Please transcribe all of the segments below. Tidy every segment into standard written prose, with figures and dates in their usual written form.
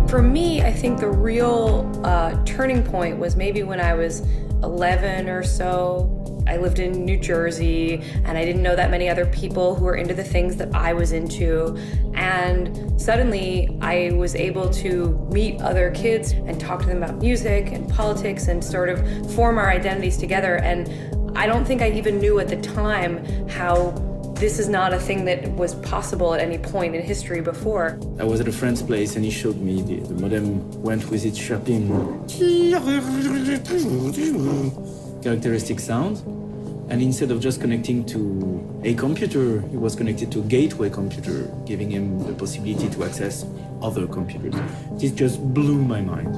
For me, I think the real turning point was maybe when I was 11 or so. I lived in New Jersey, and I didn't know that many other people who were into the things that I was into. And suddenly, I was able to meet other kids and talk to them about music and politics and sort of form our identities together. And I don't think I even knew at the time how this is not a thing that was possible at any point in history before. I was at a friend's place and he showed me the modem went with its chirping characteristic sound. And instead of just connecting to a computer, he was connected to a gateway computer, giving him the possibility to access other computers. This just blew my mind.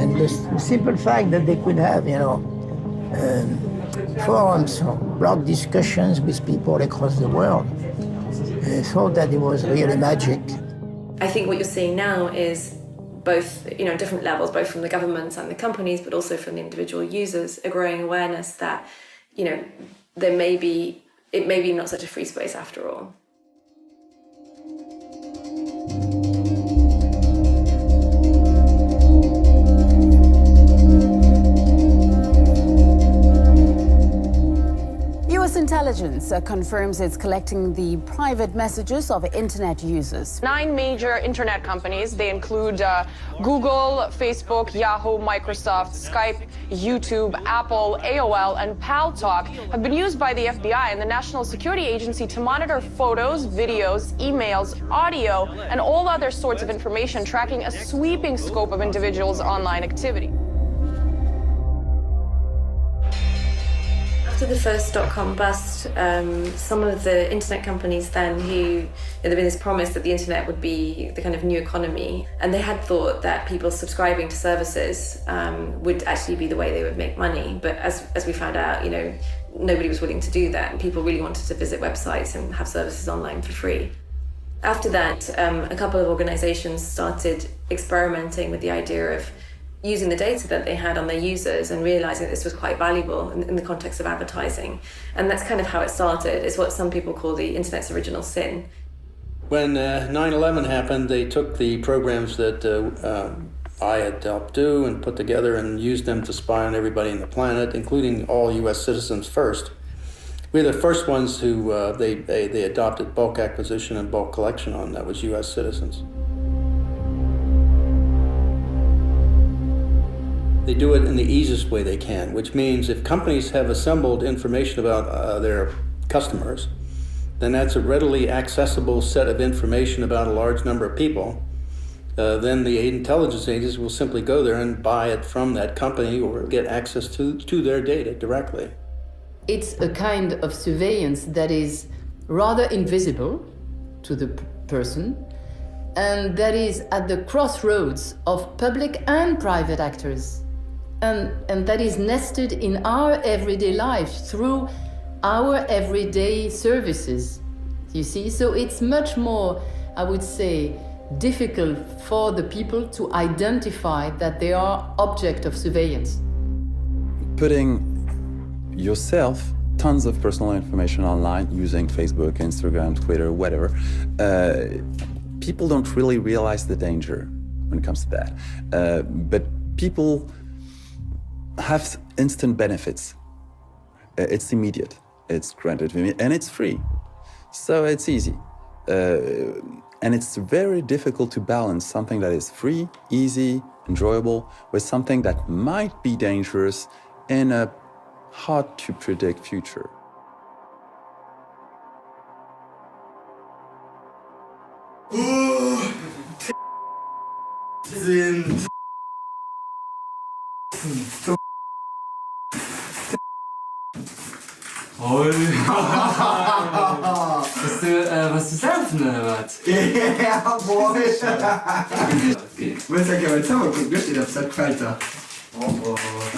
And the simple fact that they could have, forums or blog discussions with people across the world, I thought that it was really magic. I think what you're seeing now is both, different levels, both from the governments and the companies, but also from the individual users, a growing awareness that, it may be not such a free space after all. US intelligence confirms it's collecting the private messages of internet users. 9 major internet companies, they include Google, Facebook, Yahoo, Microsoft, Skype, YouTube, Apple, AOL, and PalTalk, have been used by the FBI and the National Security Agency to monitor photos, videos, emails, audio, and all other sorts of information, tracking a sweeping scope of individuals' online activity. After the first dot-com bust, some of the internet companies then there'd been this promise that the internet would be the kind of new economy, and they had thought that people subscribing to services would actually be the way they would make money. But as we found out, nobody was willing to do that, and people really wanted to visit websites and have services online for free. After that, a couple of organizations started experimenting with the idea of using the data that they had on their users and realizing that this was quite valuable in the context of advertising. And that's kind of how it started. It's what some people call the internet's original sin. When 9/11 happened, they took the programs that I had helped do and put together and used them to spy on everybody on the planet, including all US citizens first. We were the first ones who they adopted bulk acquisition and bulk collection on. That was US citizens. They do it in the easiest way they can, which means if companies have assembled information about their customers, then that's a readily accessible set of information about a large number of people. Then the intelligence agencies will simply go there and buy it from that company or get access to their data directly. It's a kind of surveillance that is rather invisible to the person, and that is at the crossroads of public and private actors. And that is nested in our everyday life through our everyday services, you see? So it's much more, I would say, difficult for the people to identify that they are object of surveillance. Putting yourself, tons of personal information online using Facebook, Instagram, Twitter, whatever, people don't really realize the danger when it comes to that. But people have instant benefits. It's immediate, it's granted to me, and it's free. So it's easy. And it's very difficult to balance something that is free, easy, enjoyable, with something that might be dangerous in a hard-to-predict future. Sind Was du saufen oder was? Ja, boah. Okay. Was sag ich aber jetzt mal gucken, wie steht das? Das gefällt dir.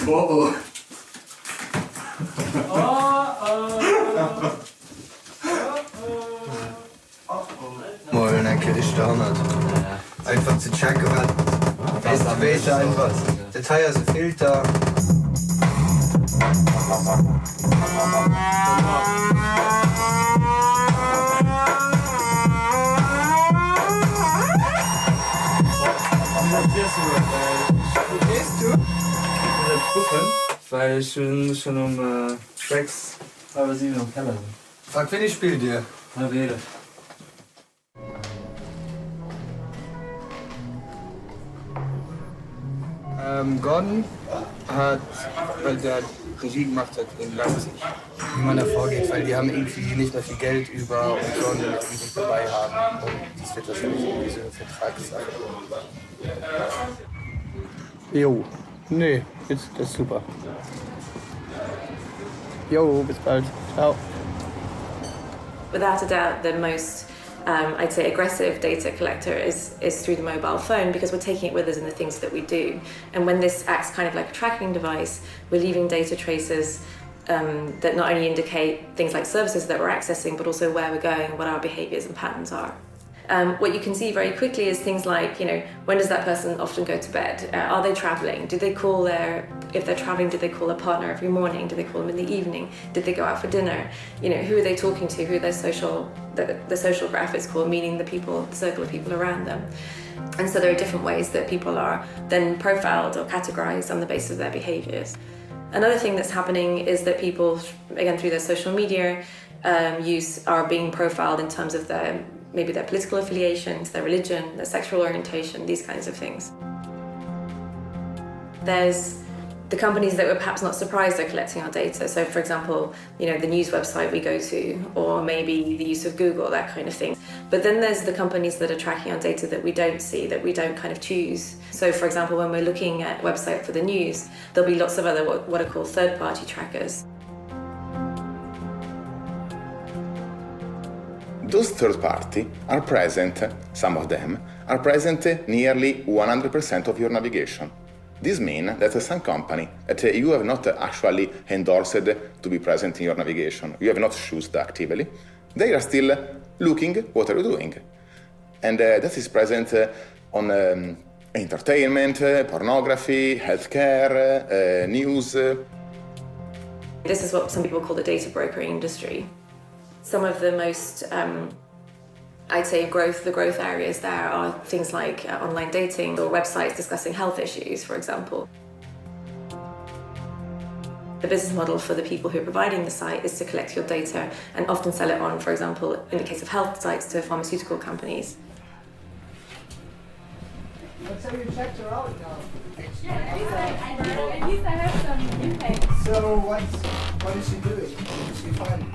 Oh. Moin, danke, ich staune. Einfach zu checken, was weiß einfach. Detail, also Filter. gucken, weil ich schon um 6, halb 7 im Keller bin. Frag, wen ich spiele dir. Na, rede. Gordon hat, weil der Regie gemacht hat in Leipzig, wie man da vorgeht, weil die haben irgendwie nicht mehr viel Geld über und sollen irgendwie dabei haben. Und das wird wahrscheinlich irgendwie so eine Vertragssache. Jo, nee, das ist super. Jo, bis bald. Ciao. Without a doubt, the most, I'd say, aggressive data collector is through the mobile phone, because we're taking it with us in the things that we do. And when this acts kind of like a tracking device, we're leaving data traces that not only indicate things like services that we're accessing, but also where we're going, what our behaviors and patterns are. What you can see very quickly is things like, when does that person often go to bed? Are they traveling? Do they call if they're traveling, do they call a partner every morning? Do they call them in the evening? Did they go out for dinner? Who are they talking to? Who are their the social graph is called, meaning the circle of people around them. And so there are different ways that people are then profiled or categorized on the basis of their behaviors. Another thing that's happening is that people, again, through their social media use, are being profiled in terms of maybe their political affiliations, their religion, their sexual orientation, these kinds of things. There's the companies that we're perhaps not surprised are collecting our data. So for example, the news website we go to, or maybe the use of Google, that kind of thing. But then there's the companies that are tracking our data that we don't see, that we don't kind of choose. So for example, when we're looking at a website for the news, there'll be lots of other what are called third-party trackers. Those third party are present, some of them, are present nearly 100% of your navigation. This means that some company that you have not actually endorsed to be present in your navigation, you have not chosen actively, they are still looking what are you doing. And that is present on entertainment, pornography, healthcare, news. This is what some people call the data brokering industry. Some of the most, I'd say, the growth areas there are things like online dating or websites discussing health issues, for example. The business model for the people who are providing the site is to collect your data and often sell it on, for example, in the case of health sites, to pharmaceutical companies. So you checked her out now. Yeah, at least I have some impact. So what is she doing? Is she fine?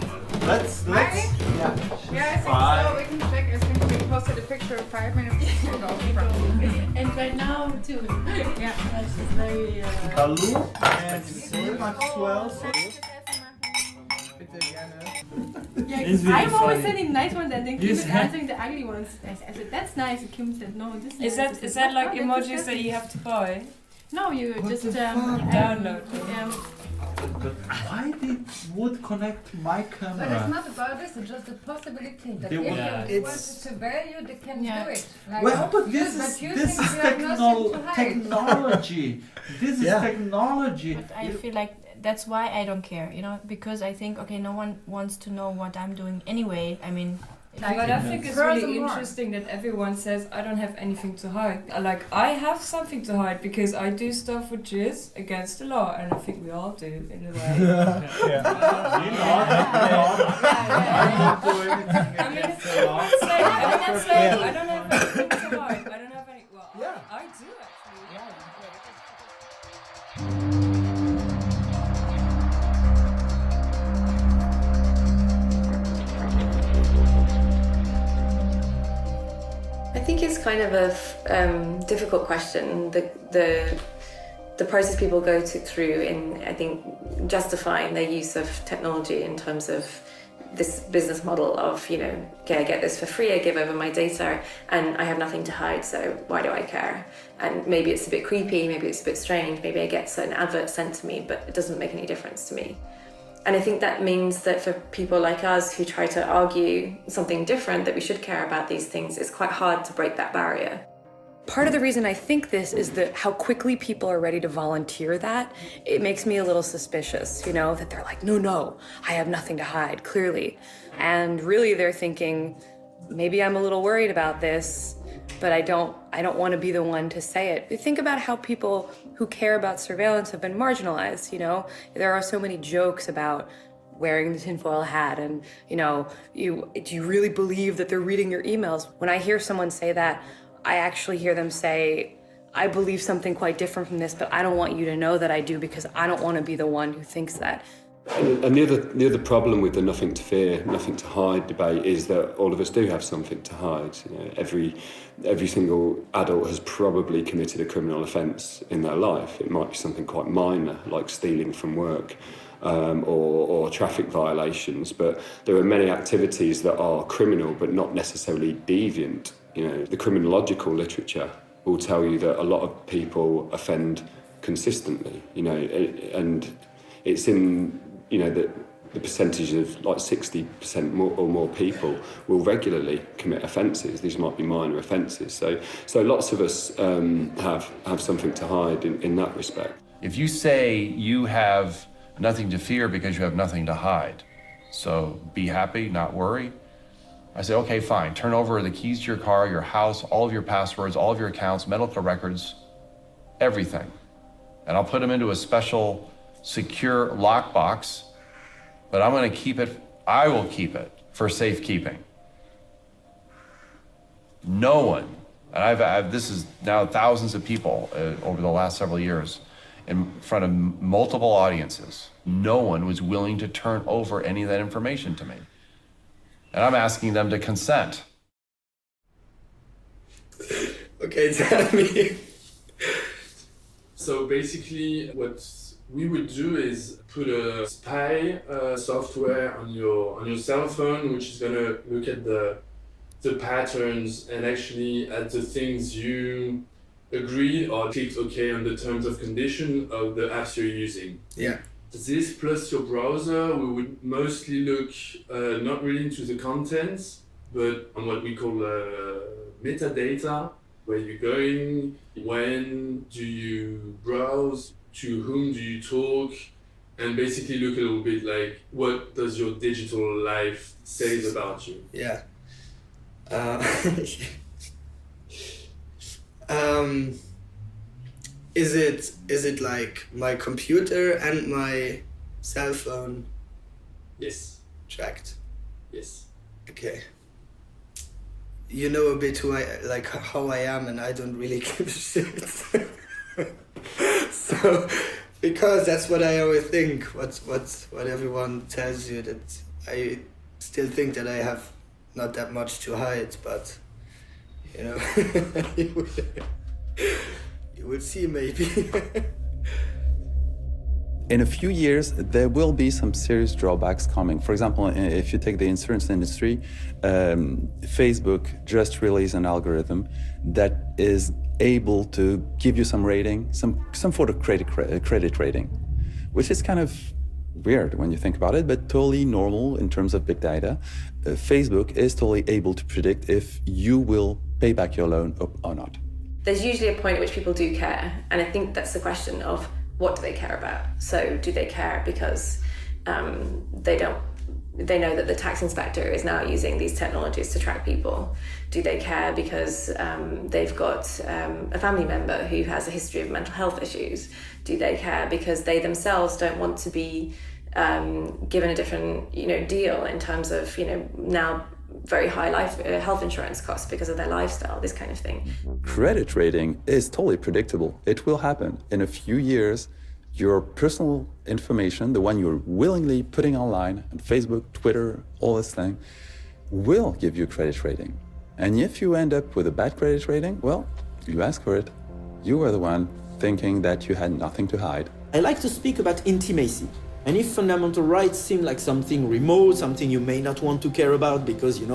Let's Yeah, yeah. I think so. We can check. I think we posted a picture 5 minutes ago. And right now too. Yeah, she's very. Hallo and Maxwell. Yeah, I'm always sending nice ones and then Kim is answering the ugly ones. I said, that's nice. And Kim said, no, this is nice. Is that like emojis that you have to buy? No, you just download. But why would connect my camera? But it's not about this, it's just a possibility that if you want to value, they can do it. Like, well, but this is technology. This is technology. But I feel like that's why I don't care, because I think, okay, no one wants to know what I'm doing anyway. I mean, but I think it's really interesting that everyone says I don't have anything to hide. Like, I have something to hide because I do stuff which is against the law, and I think we all do in a way. I mean, that's like, I don't have anything to hide. I don't have any. Well, I do actually. I think it's kind of a difficult question. The process people go through in, I think, justifying their use of technology in terms of this business model of, okay, I get this for free, I give over my data, and I have nothing to hide, so why do I care? And maybe it's a bit creepy, maybe it's a bit strange, maybe I get certain adverts sent to me, but it doesn't make any difference to me. And I think that means that for people like us who try to argue something different, that we should care about these things, it's quite hard to break that barrier. Part of the reason I think this is that how quickly people are ready to volunteer that. It makes me a little suspicious, that they're like, no, I have nothing to hide, clearly. And really they're thinking, maybe I'm a little worried about this, but I don't want to be the one to say it. Think about how people who care about surveillance have been marginalized, you know? There are so many jokes about wearing the tinfoil hat and, you know, do you really believe that they're reading your emails? When I hear someone say that, I actually hear them say, I believe something quite different from this, but I don't want you to know that I do because I don't want to be the one who thinks that. And the other problem with the nothing to fear, nothing to hide debate is that all of us do have something to hide. You know, every single adult has probably committed a criminal offence in their life. It might be something quite minor, like stealing from work, or traffic violations. But there are many activities that are criminal, but not necessarily deviant. You know, the criminological literature will tell you that a lot of people offend consistently. You know, and it's in, you know, the percentage of like 60% or more people will regularly commit offences. These might be minor offences. So lots of us have something to hide in that respect. If you say you have nothing to fear because you have nothing to hide, so be happy, not worry, I say, okay, fine. Turn over the keys to your car, your house, all of your passwords, all of your accounts, medical records, everything. And I'll put them into a special secure lockbox, but I'm going to keep it, I will keep it for safekeeping. No one, and I've this is now thousands of people over the last several years in front of multiple audiences, no one was willing to turn over any of that information to me. And I'm asking them to consent. Okay, tell me. So basically what we would do is put a spy software on your cell phone, which is gonna look at the patterns and actually at the things you agreed or clicked OK on the terms of condition of the apps you're using. Yeah. This plus your browser, we would mostly look not really into the contents, but on what we call metadata, where you're going, when do you browse, to whom do you talk, and basically look a little bit like what does your digital life say about you. Yeah. Is it like my computer and my cell phone? Yes. Tracked. Yes. Okay. You know a bit how I am, and I don't really give a shit. So, because that's what I always think. What everyone tells you, that I still think that I have not that much to hide, but you know, you will see maybe. In a few years, there will be some serious drawbacks coming. For example, if you take the insurance industry, Facebook just released an algorithm that is able to give you some rating, some sort of credit rating, which is kind of weird when you think about it, but totally normal in terms of big data. Facebook is totally able to predict if you will pay back your loan or not. There's usually a point at which people do care, and I think that's the question of what do they care about? So do they care because they know that the tax inspector is now using these technologies to track people? Do they care because they've got a family member who has a history of mental health issues? Do they care because they themselves don't want to be given a different, deal in terms of, now very high health insurance costs because of their lifestyle, this kind of thing? Credit rating is totally predictable. It will happen. In a few years, your personal information, the one you're willingly putting online on Facebook, Twitter, all this thing, will give you a credit rating. And if you end up with a bad credit rating, well, you ask for it. You were the one thinking that you had nothing to hide. I like to speak about intimacy. And if fundamental rights seem like something remote, something you may not want to care about because, you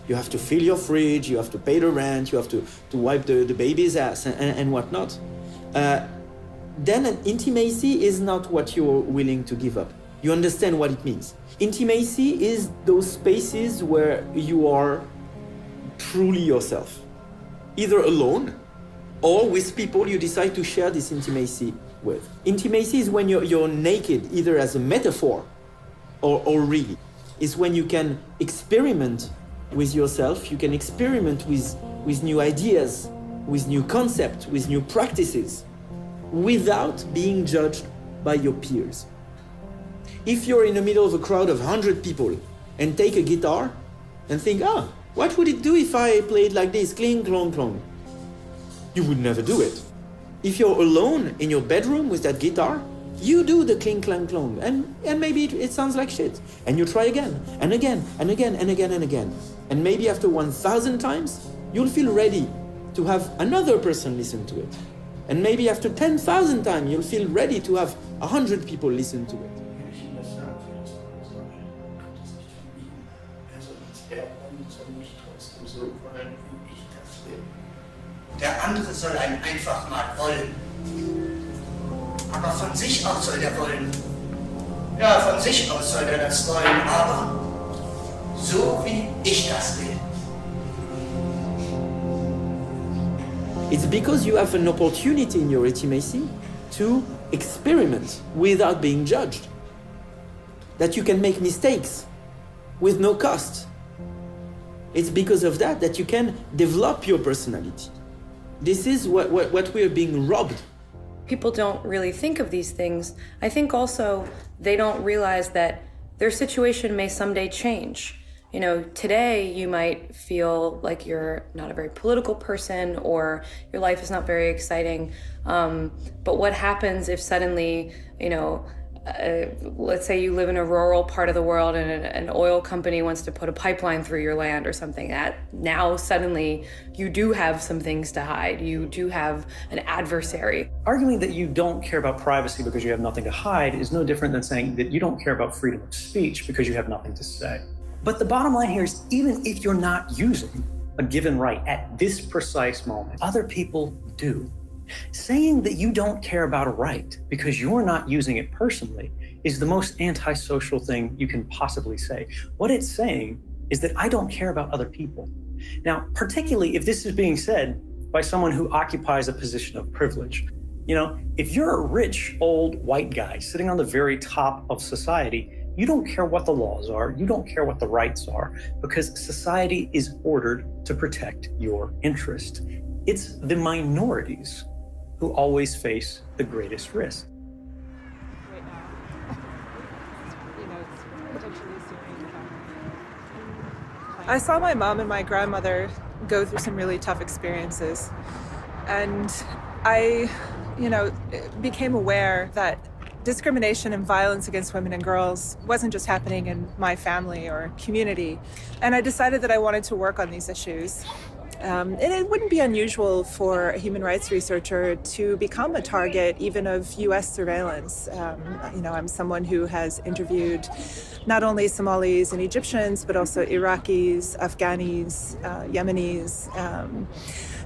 have to fill your fridge, you have to pay the rent, you have to wipe the baby's ass and whatnot, then an intimacy is not what you're willing to give up. You understand what it means. Intimacy is those spaces where you are truly yourself, either alone or with people you decide to share this intimacy with. Intimacy is when you're naked, either as a metaphor or really. It's when you can experiment with yourself, you can experiment with with new ideas, with new concepts, with new practices, without being judged by your peers. If you're in the middle of a crowd of 100 people and take a guitar and think, what would it do if I played like this, cling, clong, clong? You would never do it. If you're alone in your bedroom with that guitar, you do the cling, clang, clong, and maybe it sounds like shit. And you try again, and again, and again, and again, and again. And maybe after 1,000 times, you'll feel ready to have another person listen to it. And maybe after 10,000 times, you'll feel ready to have 100 people listen to it. Der andere soll einen einfach mal wollen. Aber von sich aus soll der wollen. Ja, von sich aus soll er das wollen, aber so wie ich das will. It's because you have an opportunity in your intimacy to experiment without being judged. That you can make mistakes with no cost. It's because of that you can develop your personality. This is what we're being robbed. People don't really think of these things. I think also they don't realize that their situation may someday change. You know, today you might feel like you're not a very political person or your life is not very exciting. But what happens if suddenly, let's say you live in a rural part of the world and an oil company wants to put a pipeline through your land or something, that now suddenly you do have some things to hide. You do have an adversary. Arguing that you don't care about privacy because you have nothing to hide is no different than saying that you don't care about freedom of speech because you have nothing to say. But the bottom line here is, even if you're not using a given right at this precise moment, other people do. Saying that you don't care about a right because you're not using it personally is the most antisocial thing you can possibly say. What it's saying is that I don't care about other people. Now, particularly if this is being said by someone who occupies a position of privilege. You know, if you're a rich, old, white guy sitting on the very top of society, you don't care what the laws are, you don't care what the rights are, because society is ordered to protect your interest. It's the minorities who always face the greatest risk. I saw my mom and my grandmother go through some really tough experiences. And I, became aware that discrimination and violence against women and girls wasn't just happening in my family or community. And I decided that I wanted to work on these issues. And it wouldn't be unusual for a human rights researcher to become a target even of US surveillance. I'm someone who has interviewed not only Somalis and Egyptians, but also Iraqis, Afghanis, Yemenis.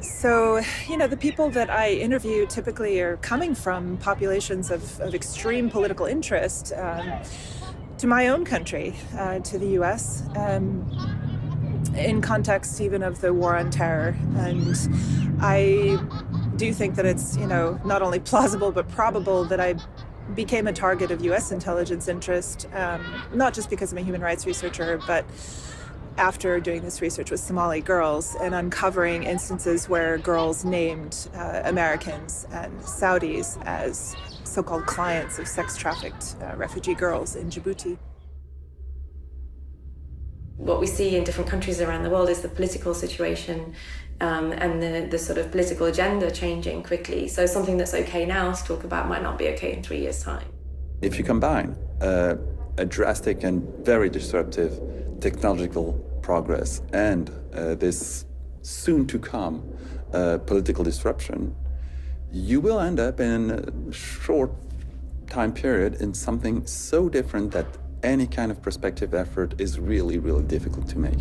So, the people that I interview typically are coming from populations of extreme political interest to my own country, to the US. In context even of the war on terror. And I do think that it's, not only plausible but probable that I became a target of US intelligence interest, not just because I'm a human rights researcher, but after doing this research with Somali girls and uncovering instances where girls named Americans and Saudis as so-called clients of sex-trafficked refugee girls in Djibouti. What we see in different countries around the world is the political situation and the sort of political agenda changing quickly. So something that's okay now to talk about might not be okay in 3 years' time. If you combine a drastic and very disruptive technological progress and this soon-to-come political disruption, you will end up in a short time period in something so different that any kind of perspective effort is really, really difficult to make.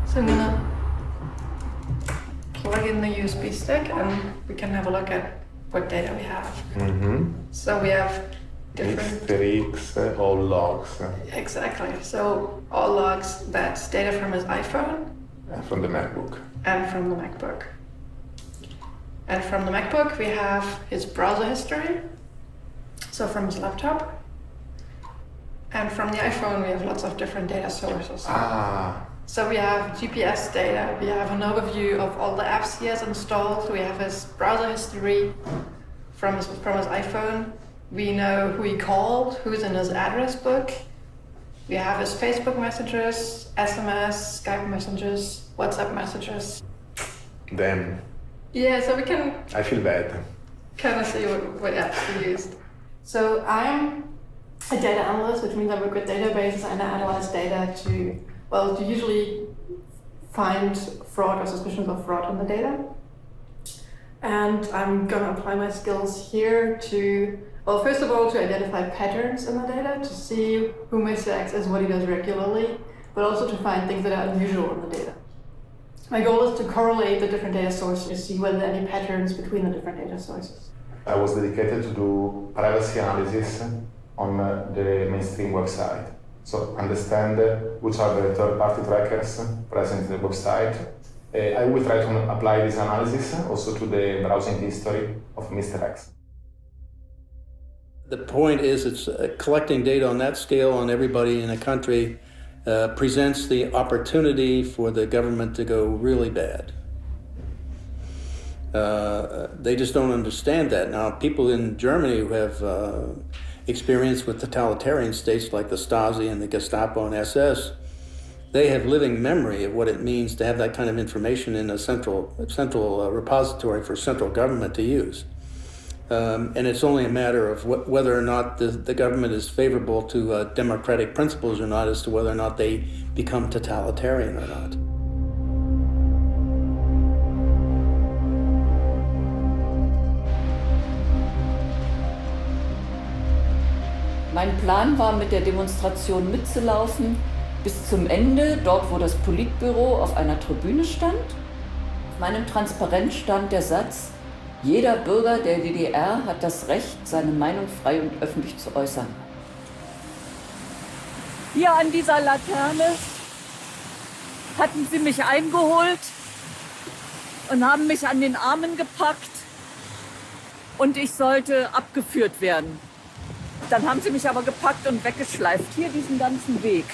So I'm gonna plug in the USB stick and we can have a look at what data we have. So we have different... Hysterics, all logs. Exactly. So all logs, that's data from his iPhone. And from the MacBook. And from the MacBook. And from the MacBook, we have his browser history. So from his laptop. And from the iPhone, we have lots of different data sources. Ah. So we have GPS data, we have an overview of all the apps he has installed, we have his browser history from his iPhone, we know who he called, who's in his address book, we have his Facebook messages, SMS, Skype messages, WhatsApp messages. Damn. Yeah, so we can I feel bad. kind of see what apps he used. So I'm a data analyst, which means I work with databases and I analyze data to usually find fraud or suspicions of fraud in the data. And I'm gonna apply my skills here to, well, first of all, to identify patterns in the data, to see who Mr. X is, what he does regularly, but also to find things that are unusual in the data. My goal is to correlate the different data sources to see whether there are any patterns between the different data sources. I was dedicated to do privacy analysis on the mainstream website. So understand which are the third-party trackers present in the website. I will try to apply this analysis also to the browsing history of Mr. X. The point is, it's collecting data on that scale on everybody in a country presents the opportunity for the government to go really bad. They just don't understand that. Now, people in Germany who have experience with totalitarian states like the Stasi and the Gestapo and SS, they have living memory of what it means to have that kind of information in a central repository for central government to use. And it's only a matter of whether or not the government is favorable to democratic principles or not, as to whether or not they become totalitarian or not. Mein Plan war, mit der Demonstration mitzulaufen bis zum Ende, dort wo das Politbüro auf einer Tribüne stand. Auf meinem Transparent stand der Satz: Jeder Bürger der DDR hat das Recht, seine Meinung frei und öffentlich zu äußern. Hier an dieser Laterne hatten sie mich eingeholt und haben mich an den Armen gepackt und ich sollte abgeführt werden. Dann haben sie mich aber gepackt und weggeschleift. Hier diesen ganzen Weg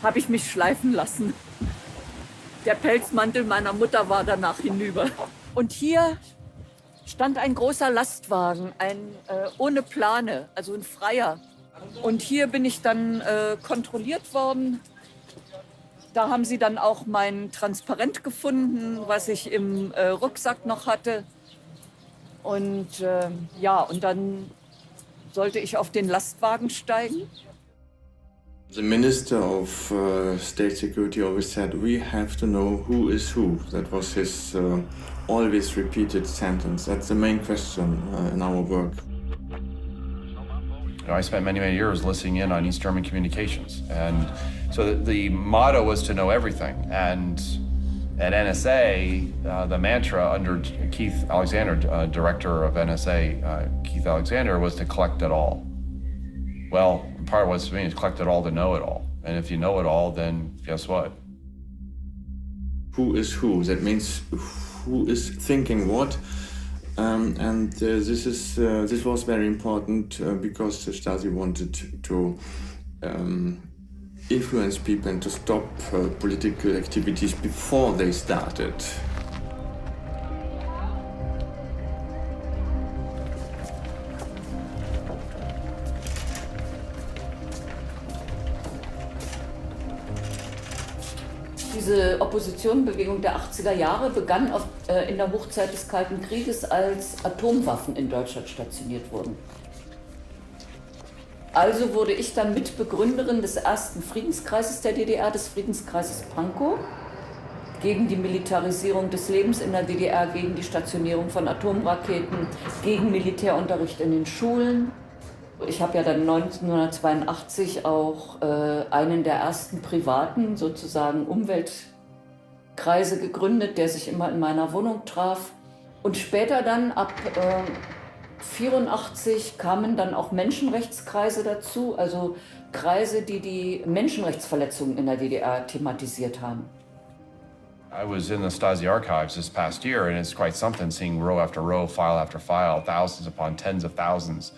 habe ich mich schleifen lassen. Der Pelzmantel meiner Mutter war danach hinüber. Und hier stand ein großer Lastwagen, ohne Plane, also ein freier. Und hier bin ich dann kontrolliert worden. Da haben sie dann auch mein Transparent gefunden, was ich im Rucksack noch hatte. Und und dann sollte ich auf den Lastwagen steigen. The Minister of State Security always said, we have to know who is who. That was his always repeated sentence. That's the main question in our work. I spent many, many years listening in on East German communications. And so the motto was to know everything. And at NSA, the mantra under Keith Alexander, director of NSA, Keith Alexander, was to collect it all. Well, part of what's to mean is collect it all to know it all. And if you know it all, then guess what? Who is who? That means who is thinking what. This was very important because the Stasi wanted to influence people and to stop political activities before they started. Diese Oppositionbewegung der 80er Jahre begann in der Hochzeit des Kalten Krieges, als Atomwaffen in Deutschland stationiert wurden. Also wurde ich dann Mitbegründerin des ersten Friedenskreises der DDR, des Friedenskreises Pankow, gegen die Militarisierung des Lebens in der DDR, gegen die Stationierung von Atomraketen, gegen Militärunterricht in den Schulen. Ich habe ja dann 1982 auch einen der ersten privaten, sozusagen Umweltkreise gegründet, der sich immer in meiner Wohnung traf. Und später dann ab 1984 kamen dann auch Menschenrechtskreise dazu, also Kreise, die die Menschenrechtsverletzungen in der DDR thematisiert haben. I was in the Stasi archives this past year, and it's quite something seeing row after row, file after file, thousands upon tens of thousands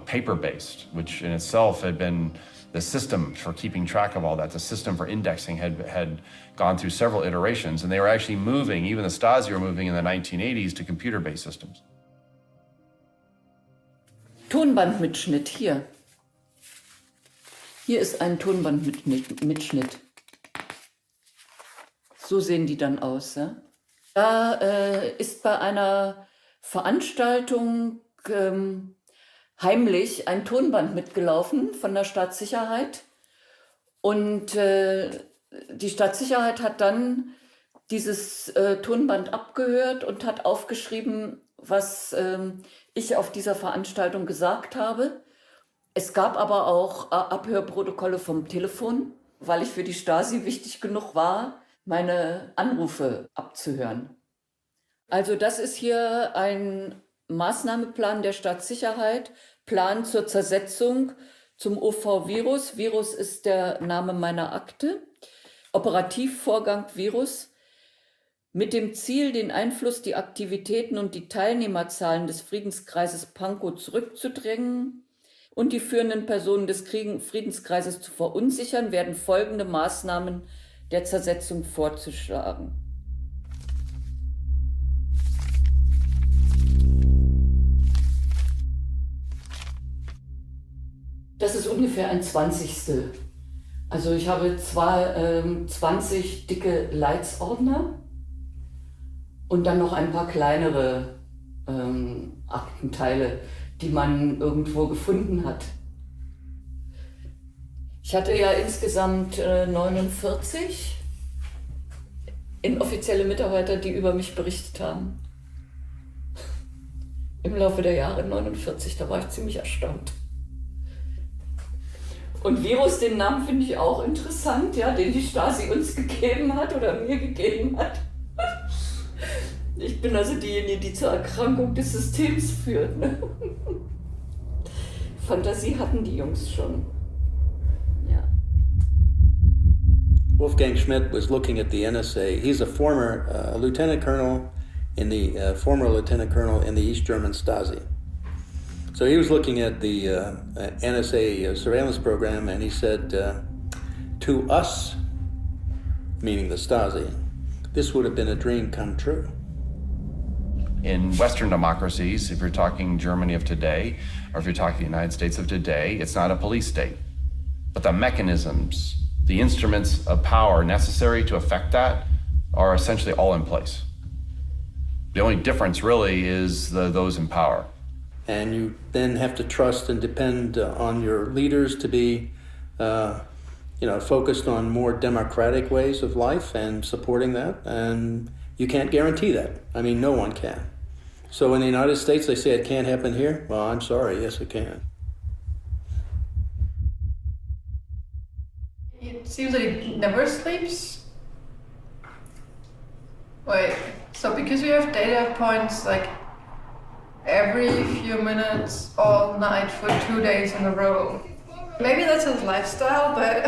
paper-based, which in itself had been the system for keeping track of all that, the system for indexing had gone through several iterations, and they were actually moving, even the Stasi were moving in the 1980s to computer-based systems. Tonbandmitschnitt hier. Hier ist ein Tonbandmitschnitt. So sehen die dann aus. Ja? Da ist bei einer Veranstaltung heimlich ein Tonband mitgelaufen von der Staatssicherheit. Und die Staatssicherheit hat dann dieses Tonband abgehört und hat aufgeschrieben, was ich auf dieser Veranstaltung gesagt habe. Es gab aber auch Abhörprotokolle vom Telefon, weil ich für die Stasi wichtig genug war, meine Anrufe abzuhören. Also das ist hier ein Maßnahmeplan der Staatssicherheit, Plan zur Zersetzung zum OV-Virus. Virus ist der Name meiner Akte. Operativvorgang Virus. Mit dem Ziel, den Einfluss, die Aktivitäten und die Teilnehmerzahlen des Friedenskreises Pankow zurückzudrängen und die führenden Personen des Friedenskreises zu verunsichern, werden folgende Maßnahmen der Zersetzung vorzuschlagen. Das ist ungefähr ein 20. Also ich habe 20 dicke Leitsordner und dann noch ein paar kleinere Aktenteile, die man irgendwo gefunden hat. Ich hatte ja insgesamt 49 inoffizielle Mitarbeiter, die über mich berichtet haben. Im Laufe der Jahre 49, da war ich ziemlich erstaunt. Und Virus, den Namen finde ich auch interessant, ja, den die Stasi uns gegeben hat oder mir gegeben hat. Ich bin also diejenige, die zur Erkrankung des Systems führt. Ne? Fantasie hatten die Jungs schon. Ja. Wolfgang Schmidt was looking at the NSA. He's a former lieutenant colonel in the East German Stasi. So he was looking at the NSA surveillance program, and he said, to us, meaning the Stasi, this would have been a dream come true. In Western democracies, if you're talking Germany of today, or if you're talking the United States of today, it's not a police state. But the mechanisms, the instruments of power necessary to affect that are essentially all in place. The only difference really is those in power. And you then have to trust and depend on your leaders to be, focused on more democratic ways of life and supporting that. And you can't guarantee that. I mean, no one can. So in the United States, they say it can't happen here. Well, I'm sorry. Yes, it can. It seems that it never sleeps. Wait, so because we have data points like every few minutes, all night for 2 days in a row. Maybe that's his lifestyle, but...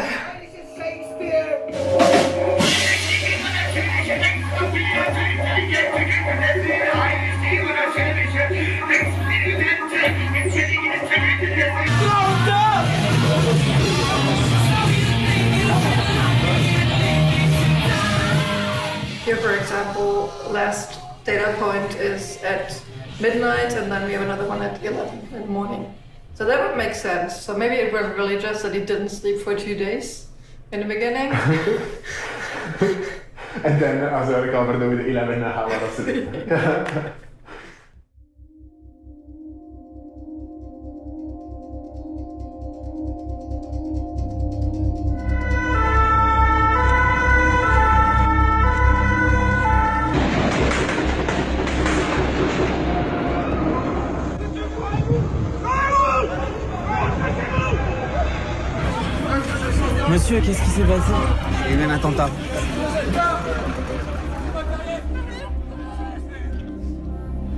Here, for example, last data point is at midnight, and then we have another one at 11 in the morning. So that would make sense. So maybe it was really just that he didn't sleep for 2 days in the beginning. And then also recovered with 11 hours of sleep. Monsieur, qu'est-ce qui s'est passé? Il y a eu un attentat.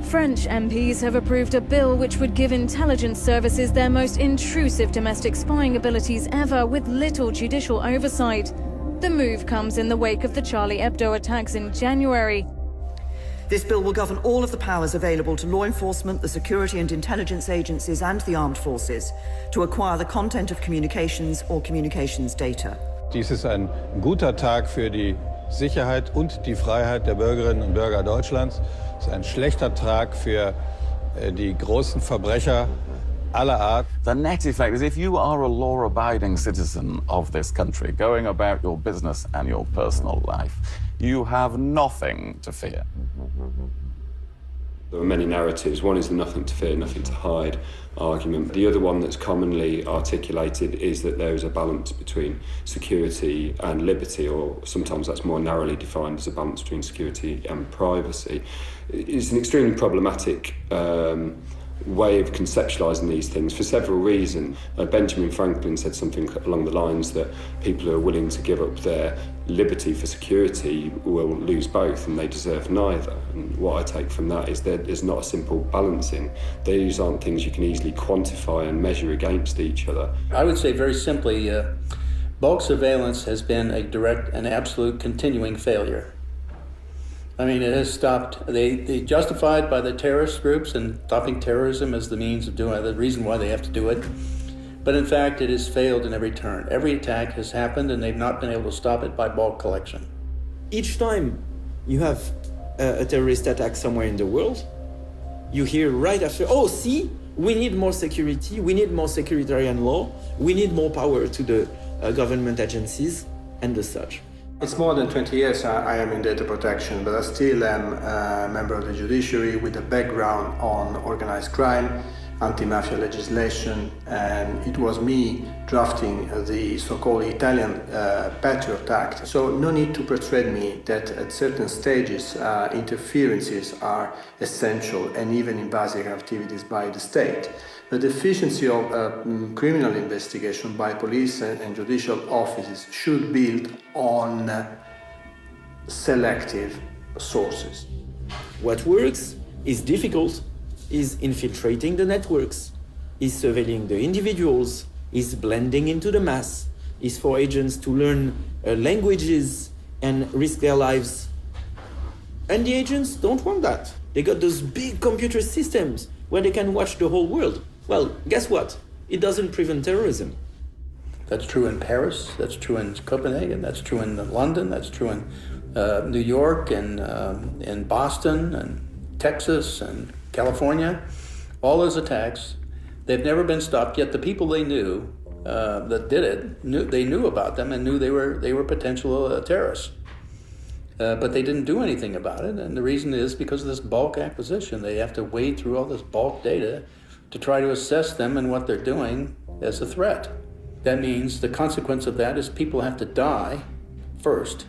French MPs have approved a bill which would give intelligence services their most intrusive domestic spying abilities ever, with little judicial oversight. The move comes in the wake of the Charlie Hebdo attacks in January. This bill will govern all of the powers available to law enforcement, the security and intelligence agencies and the armed forces to acquire the content of communications or communications data. Dies ist ein guter Tag für die Sicherheit und die Freiheit der Bürgerinnen und Bürger Deutschlands. Es ist ein schlechter Tag für die großen Verbrecher aller Art. The net effect is if you are a law-abiding citizen of this country, going about your business and your personal life, you have nothing to fear. There are many narratives. One is the nothing to fear, nothing to hide argument. The other one that's commonly articulated is that there is a balance between security and liberty, or sometimes that's more narrowly defined as a balance between security and privacy. It's an extremely problematic way of conceptualising these things for several reasons. Benjamin Franklin said something along the lines that people who are willing to give up their liberty for security will lose both, and they deserve neither. And what I take from that is that there's not a simple balancing. These aren't things you can easily quantify and measure against each other. I would say very simply, bulk surveillance has been a direct and absolute continuing failure. I mean, it has stopped. They justified by the terrorist groups and stopping terrorism as the means of doing it, the reason why they have to do it. But in fact, it has failed in every turn. Every attack has happened, and they've not been able to stop it by bulk collection. Each time you have a terrorist attack somewhere in the world, you hear right after, oh, see, we need more security, we need more securitarian law, we need more power to the government agencies and the such. It's more than 20 years I am in data protection, but I still am a member of the judiciary with a background on organized crime, anti-mafia legislation, and it was me drafting the so-called Italian Patriot Act. So no need to persuade me that at certain stages interferences are essential and even invasive activities by the state. But the efficiency of criminal investigation by police and judicial offices should build on selective sources. What works is difficult, is infiltrating the networks, is surveilling the individuals, is blending into the mass, is for agents to learn languages and risk their lives. And the agents don't want that. They got those big computer systems where they can watch the whole world. Well, guess what? It doesn't prevent terrorism. That's true in Paris, that's true in Copenhagen, that's true in London, that's true in New York and in Boston and Texas and California. All those attacks, they've never been stopped, yet the people they knew that did it, they knew about them and knew they were potential terrorists. But they didn't do anything about it, and the reason is because of this bulk acquisition. They have to wade through all this bulk data to try to assess them and what they're doing as a threat. That means the consequence of that is people have to die first.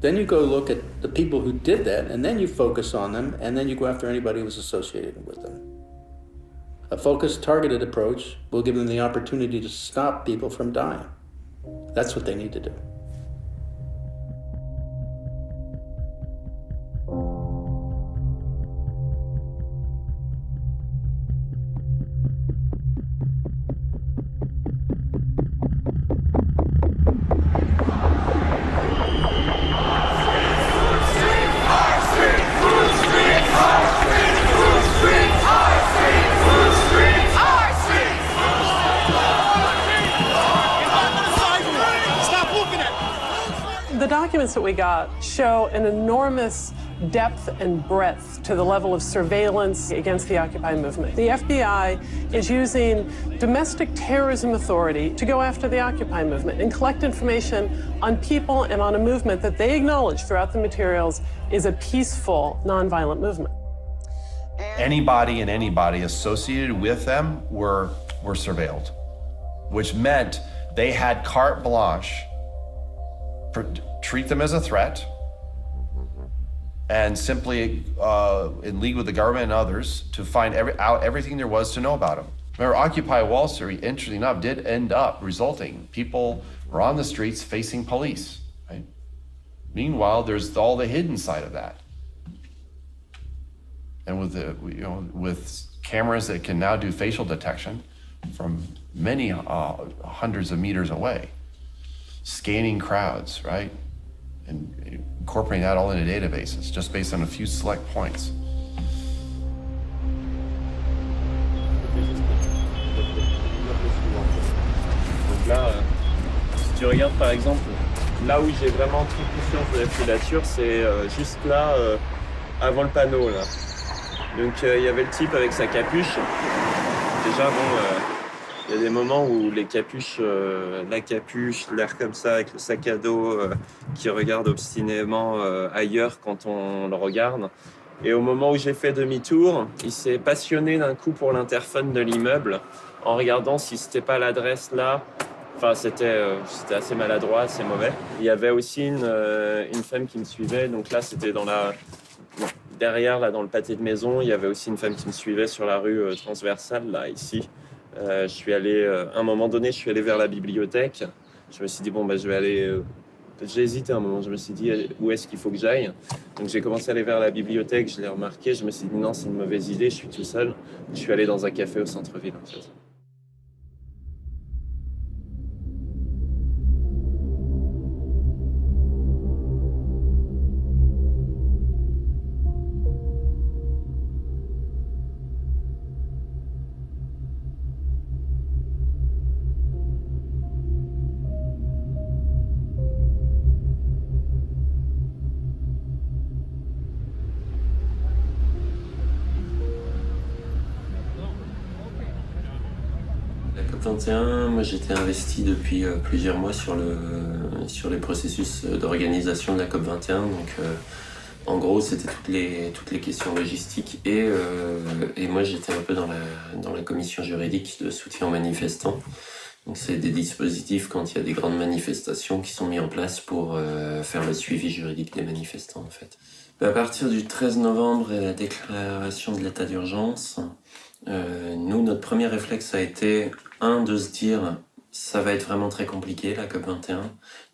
Then you go look at the people who did that, and then you focus on them, and then you go after anybody who was associated with them. A focused, targeted approach will give them the opportunity to stop people from dying. That's what they need to do. The documents that we got show an enormous depth and breadth to the level of surveillance against the Occupy movement. The FBI is using domestic terrorism authority to go after the Occupy movement and collect information on people and on a movement that they acknowledge throughout the materials is a peaceful, nonviolent movement. Anybody and anybody associated with them were surveilled, which meant they had carte blanche. Treat them as a threat and simply in league with the government and others to find out everything there was to know about them. Remember, Occupy Wall Street, interestingly enough, did end up resulting. People were on the streets facing police, right? Meanwhile, there's all the hidden side of that. And with cameras that can now do facial detection from many hundreds of meters away, scanning crowds, right? and incorporating that all into databases just based on a few select points. Donc là, si tu regardes par exemple, là où j'ai vraiment pris conscience de la filature, c'est juste là, avant le panneau là. Donc il y avait le type avec sa capuche. Déjà bon, il y a des moments où les capuches, la capuche, l'air comme ça avec le sac à dos qui regarde obstinément ailleurs quand on le regarde. Et au moment où j'ai fait demi-tour, il s'est passionné d'un coup pour l'interphone de l'immeuble en regardant si c'était pas l'adresse là. Enfin, c'était assez maladroit, assez mauvais. Il y avait aussi une femme qui me suivait. Donc là, c'était derrière, là, dans le pâté de maison. Il y avait aussi une femme qui me suivait sur la rue transversale, là, ici. Je suis allé, à un moment donné, je suis allé vers la bibliothèque. Je me suis dit, bon, je vais aller... J'ai hésité un moment. Je me suis dit, où est-ce qu'il faut que j'aille? Donc j'ai commencé à aller vers la bibliothèque. Je l'ai remarqué. Je me suis dit, non, c'est une mauvaise idée. Je suis tout seul. Je suis allé dans un café au centre-ville, en fait. La COP21, moi j'étais investi depuis plusieurs mois sur les processus d'organisation de la COP21. Donc en gros c'était toutes les questions logistiques et moi j'étais un peu dans la commission juridique de soutien aux manifestants. Donc c'est des dispositifs quand il y a des grandes manifestations qui sont mis en place pour faire le suivi juridique des manifestants en fait. À partir du 13 novembre et la déclaration de l'état d'urgence, nous, notre premier réflexe a été, de se dire, ça va être vraiment très compliqué, la COP21.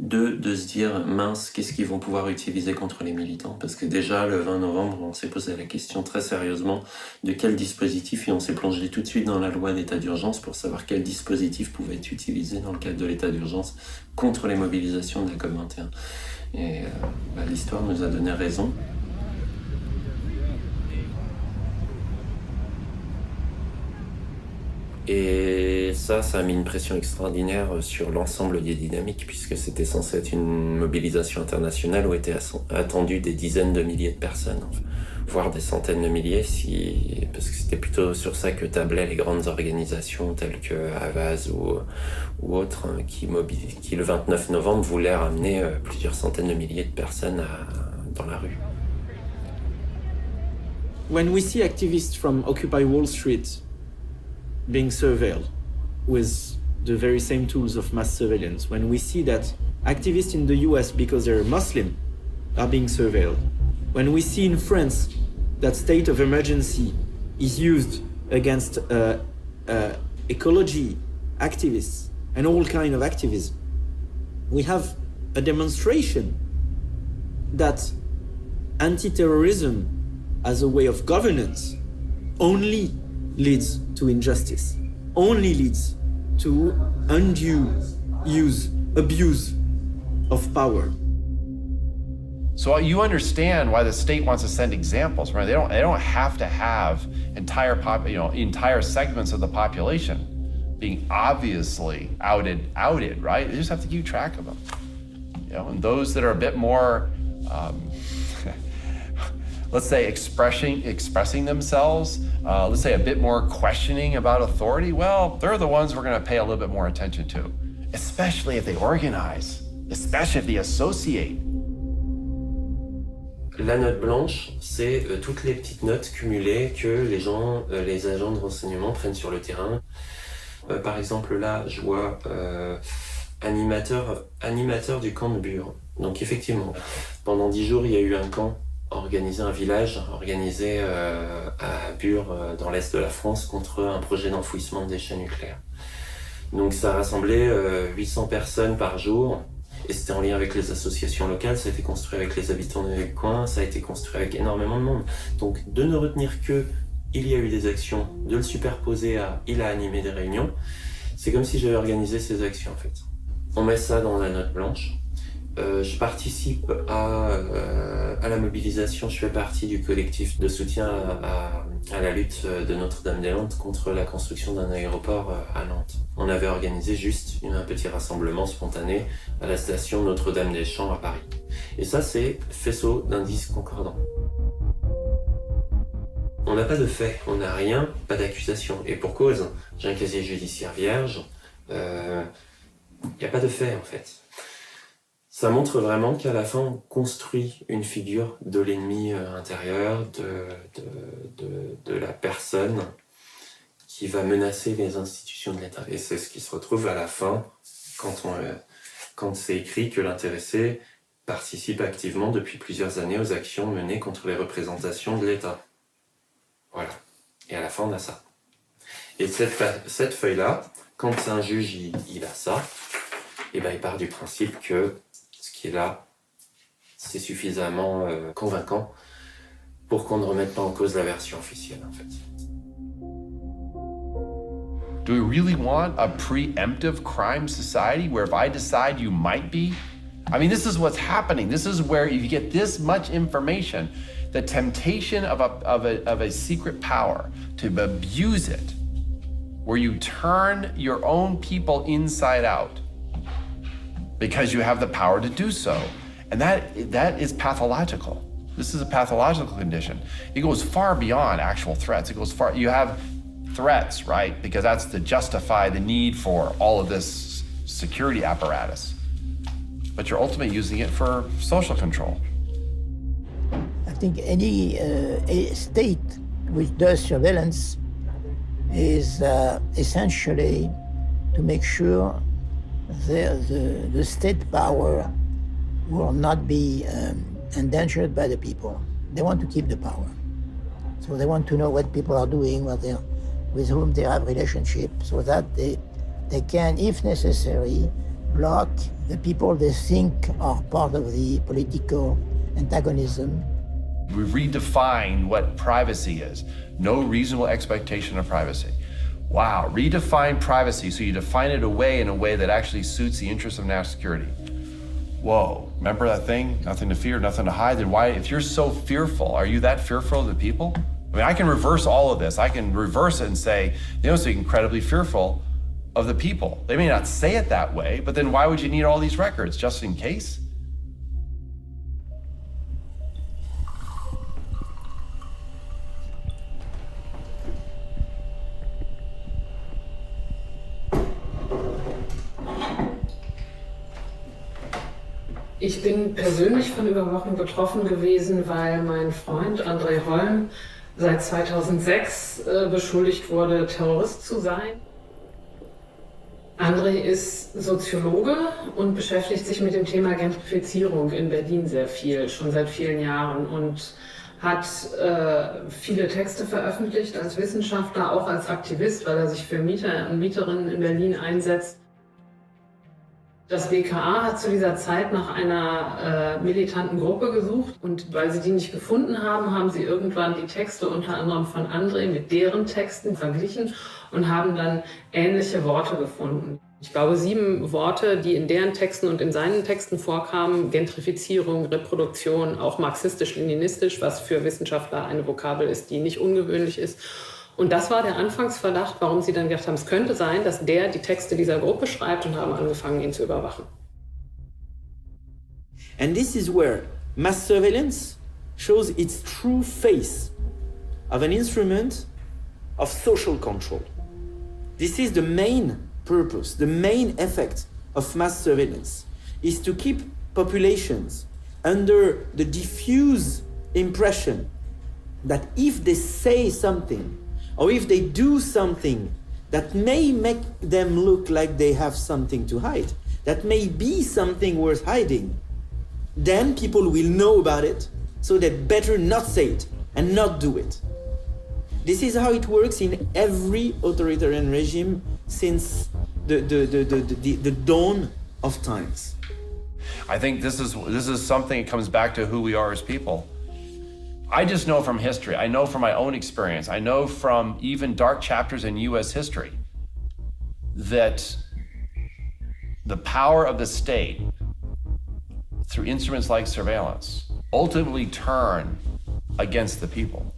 2, de se dire, mince, qu'est-ce qu'ils vont pouvoir utiliser contre les militants? Parce que déjà, le 20 novembre, on s'est posé la question très sérieusement de quel dispositif, et on s'est plongé tout de suite dans la loi d'état d'urgence pour savoir quel dispositif pouvait être utilisé dans le cadre de l'état d'urgence contre les mobilisations de la COP21. Et l'histoire nous a donné raison. Et ça a mis une pression extraordinaire sur l'ensemble des dynamiques, puisque c'était censé être une mobilisation internationale où étaient attendues des dizaines de milliers de personnes, voire des centaines de milliers, parce que c'était plutôt sur ça que tablaient les grandes organisations telles que Havas ou autres, qui le 29 novembre voulaient ramener plusieurs centaines de milliers de personnes dans la rue. When we see activists from Occupy Wall Street being surveilled with the very same tools of mass surveillance, when we see that activists in the US, because they're Muslim, are being surveilled, when we see in France that state of emergency is used against ecology activists and all kind of activism, we have a demonstration that anti-terrorism as a way of governance only leads to injustice, only leads to undue abuse of power. So you understand why the state wants to send examples, right? They don't have to have entire segments of the population being obviously outed, right? They just have to keep track of them. And those that are a bit more let's say expressing themselves, let's say a bit more questioning about authority, well, they're the ones we're going to pay a little bit more attention to, especially if they organize, especially if they associate. La note blanche, c'est toutes les petites notes cumulées que les agents de renseignement prennent sur le terrain. Par exemple, là, je vois animateur du camp de Bure. Donc effectivement, pendant 10 jours, il y a eu un camp un village organisé à Bure, dans l'est de la France, contre un projet d'enfouissement de déchets nucléaires. Donc ça rassemblait 800 personnes par jour, et c'était en lien avec les associations locales, ça a été construit avec les habitants du coin, ça a été construit avec énormément de monde. Donc de ne retenir que il y a eu des actions, de le superposer à il a animé des réunions, c'est comme si j'avais organisé ces actions en fait. On met ça dans la note blanche. Je participe à la mobilisation, je fais partie du collectif de soutien à la lutte de Notre-Dame-des-Landes contre la construction d'un aéroport à Nantes. On avait organisé juste un petit rassemblement spontané à la station Notre-Dame-des-Champs à Paris. Et ça, c'est faisceau d'indices concordants. On n'a pas de fait, on n'a rien, pas d'accusation. Et pour cause, j'ai un casier judiciaire vierge, il n'y a pas de fait en fait. Ça montre vraiment qu'à la fin, on construit une figure de l'ennemi intérieur, de la personne qui va menacer les institutions de l'État. Et c'est ce qui se retrouve à la fin, quand c'est écrit que l'intéressé participe activement depuis plusieurs années aux actions menées contre les représentations de l'État. Voilà. Et à la fin, on a ça. Et cette feuille-là, quand un juge il a ça, et ben il part du principe que ce qui est là, c'est suffisamment convaincant pour qu'on ne remette pas en cause la version officielle, en fait. Do we really want a preemptive crime society where if I decide you might be? I mean, this is what's happening. This is where if you get this much information, the temptation of a secret power to abuse it, where you turn your own people inside out because you have the power to do so. And that is pathological. This is a pathological condition. It goes far beyond actual threats. It goes far, you have threats, right? Because that's to justify the need for all of this security apparatus. But you're ultimately using it for social control. I think any state which does surveillance is essentially to make sure the state power will not be endangered by the people. They want to keep the power. So they want to know what people are doing, with whom they have relationship, so that they can, if necessary, block the people they think are part of the political antagonism. We redefined what privacy is. No reasonable expectation of privacy. Wow, redefine privacy, so you define it away in a way that actually suits the interests of national security. Whoa, remember that thing? Nothing to fear, nothing to hide. Then why, if you're so fearful, are you that fearful of the people? I mean, I can reverse all of this. I can reverse it and say, they must be incredibly fearful of the people. They may not say it that way, but then why would you need all these records, just in case? Ich bin persönlich von Überwachung betroffen gewesen, weil mein Freund André Holm seit 2006 beschuldigt wurde, Terrorist zu sein. André ist Soziologe und beschäftigt sich mit dem Thema Gentrifizierung in Berlin sehr viel, schon seit vielen Jahren, und hat viele Texte veröffentlicht als Wissenschaftler, auch als Aktivist, weil er sich für Mieter und Mieterinnen in Berlin einsetzt. Das BKA hat zu dieser Zeit nach einer militanten Gruppe gesucht, und weil sie die nicht gefunden haben, haben sie irgendwann die Texte unter anderem von André mit deren Texten verglichen und haben dann ähnliche Worte gefunden. Ich glaube 7 Worte, die in deren Texten und in seinen Texten vorkamen: Gentrifizierung, Reproduktion, auch marxistisch-leninistisch, was für Wissenschaftler eine Vokabel ist, die nicht ungewöhnlich ist. Und das war der Anfangsverdacht, warum sie dann gedacht haben, es könnte sein, dass der die Texte dieser Gruppe schreibt, und haben angefangen, ihn zu überwachen. And this is where mass surveillance shows its true face of an instrument of social control. This is the main purpose, the main effect of mass surveillance, is to keep populations under the diffuse impression that if they say something, or if they do something that may make them look like they have something to hide, that may be something worth hiding, then people will know about it, so they better not say it and not do it. This is how it works in every authoritarian regime since the dawn of times. I think this is something that comes back to who we are as people. I just know from history, I know from my own experience, I know from even dark chapters in US history, that the power of the state through instruments like surveillance, ultimately turn against the people.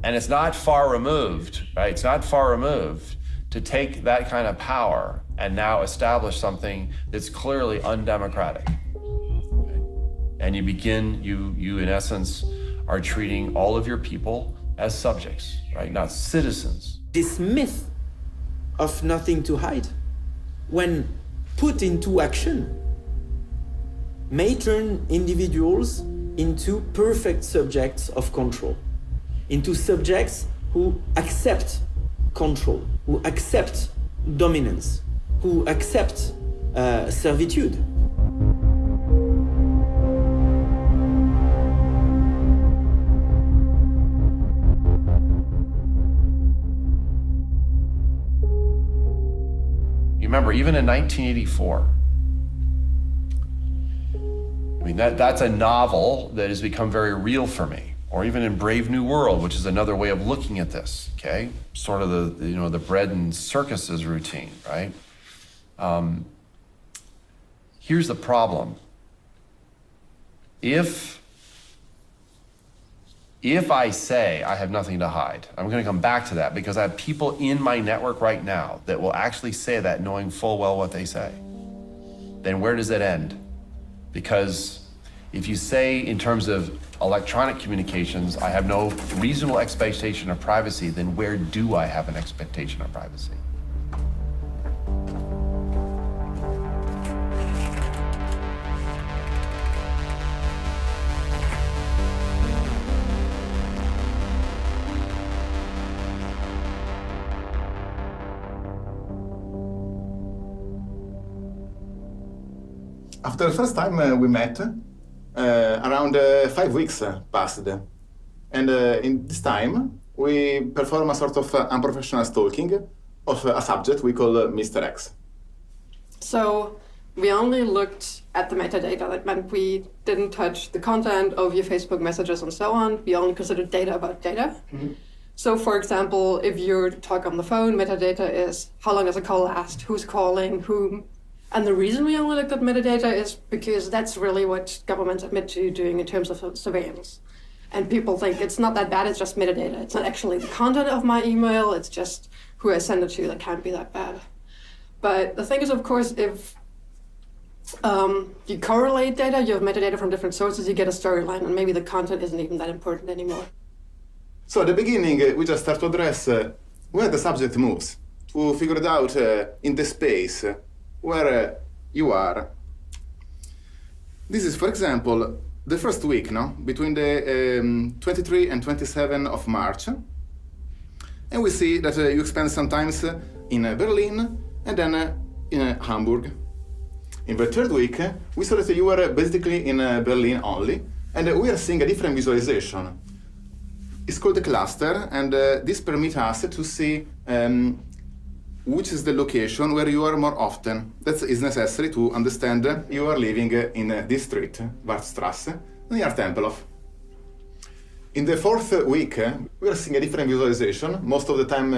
And it's not far removed, right? It's not far removed to take that kind of power and now establish something that's clearly undemocratic. Okay? And you in essence are treating all of your people as subjects, right? Not citizens. This myth of nothing to hide, when put into action, may turn individuals into perfect subjects of control, into subjects who accept control, who accept dominance, who accept servitude. You remember, even in 1984, I mean, that's a novel that has become very real for me. Or even in Brave New World, which is another way of looking at this, okay? Sort of the bread and circuses routine, right? Here's the problem. If I say I have nothing to hide, I'm gonna come back to that because I have people in my network right now that will actually say that knowing full well what they say. Then where does it end? Because if you say in terms of electronic communications, I have no reasonable expectation of privacy, then where do I have an expectation of privacy? After the first time we met, around 5 weeks passed. And in this time, we perform a sort of unprofessional stalking of a subject we call Mr. X. So we only looked at the metadata. That meant we didn't touch the content of your Facebook messages and so on. We only considered data about data. Mm-hmm. So for example, if you talk on the phone, metadata is how long does a call last, who's calling, whom. And the reason we only looked at metadata is because that's really what governments admit to doing in terms of surveillance. And people think it's not that bad, it's just metadata. It's not actually the content of my email, it's just who I send it to that can't be that bad. But the thing is, of course, if you correlate data, you have metadata from different sources, you get a storyline, and maybe the content isn't even that important anymore. So at the beginning, we just start to address where the subject moves, to figure it out in the space where you are. This is, for example, the first week, no? Between the 23 and 27 of March. And we see that you spend some time in Berlin and then in Hamburg. In the third week, we saw that you were basically in Berlin only, and we are seeing a different visualization. It's called a cluster, and this permits us to see which is the location where you are more often. That is necessary to understand you are living in this street, Wartstrasse, near Tempelhof. In the fourth week, we are seeing a different visualization. Most of the time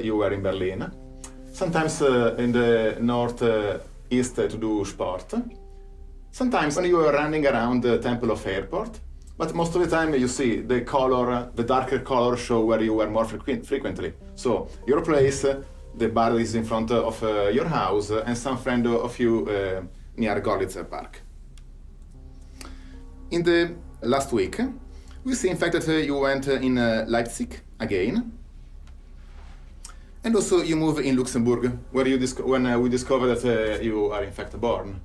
you were in Berlin. Sometimes in the northeast to do sport. Sometimes when you are running around the Tempelhof airport. But most of the time you see the color, the darker color show where you were more frequently. So your place, the bar is in front of your house, and some friend of you near Gorlitzer Park. In the last week, we see in fact that you went in Leipzig again, and also you move in Luxembourg, where you when we discovered that you are in fact born.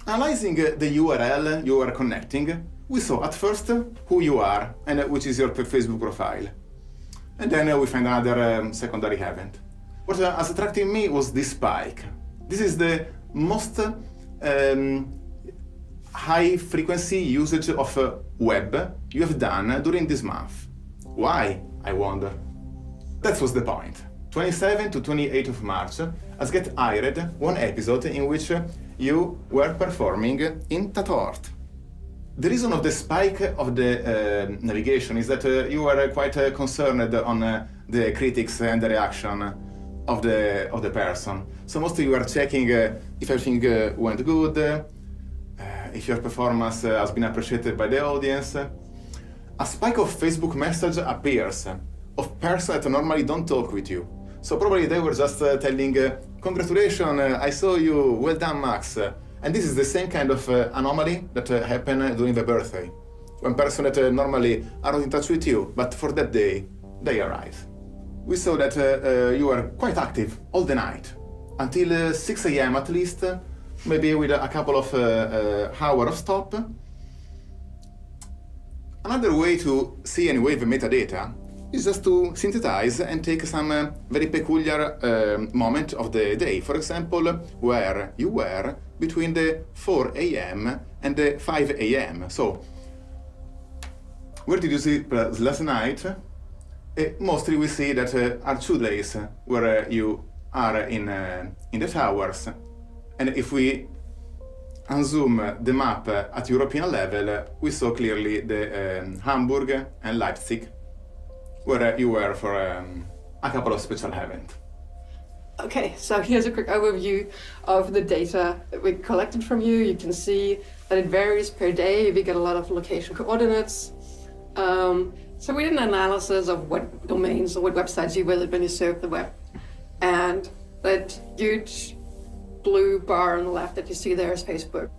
Analyzing the URL you are connecting, we saw at first who you are and which is your Facebook profile, and then we find another secondary event. What has attracted me was this spike. This is the most high-frequency usage of web you have done during this month. Why, I wonder? That was the point. 27 to 28 of March, has get aired one episode in which you were performing in Tatort. The reason of the spike of the navigation is that you were quite concerned on the critics and the reaction of the person. So mostly you are checking if everything went good, if your performance has been appreciated by the audience. A spike of Facebook message appears of persons that normally don't talk with you. So probably they were just telling, congratulations, I saw you, well done, Max. And this is the same kind of anomaly that happened during the birthday. When persons that normally are not in touch with you, but for that day, they arrive. We saw that you were quite active all the night, until 6 a.m. at least, maybe with a couple of hours of stop. Another way to see anyway the metadata is just to synthesize and take some very peculiar moment of the day. For example, where you were between the 4 a.m. and the 5 a.m. So, where did you sleep last night? Mostly we see that are 2 days where you are in the towers. And if we unzoom the map at European level, we saw clearly the Hamburg and Leipzig, where you were for a couple of special events. Okay, so here's a quick overview of the data that we collected from you. You can see that it varies per day. We get a lot of location coordinates. So we did an analysis of what domains or what websites you visit when you surf the web. And that huge blue bar on the left that you see there is Facebook.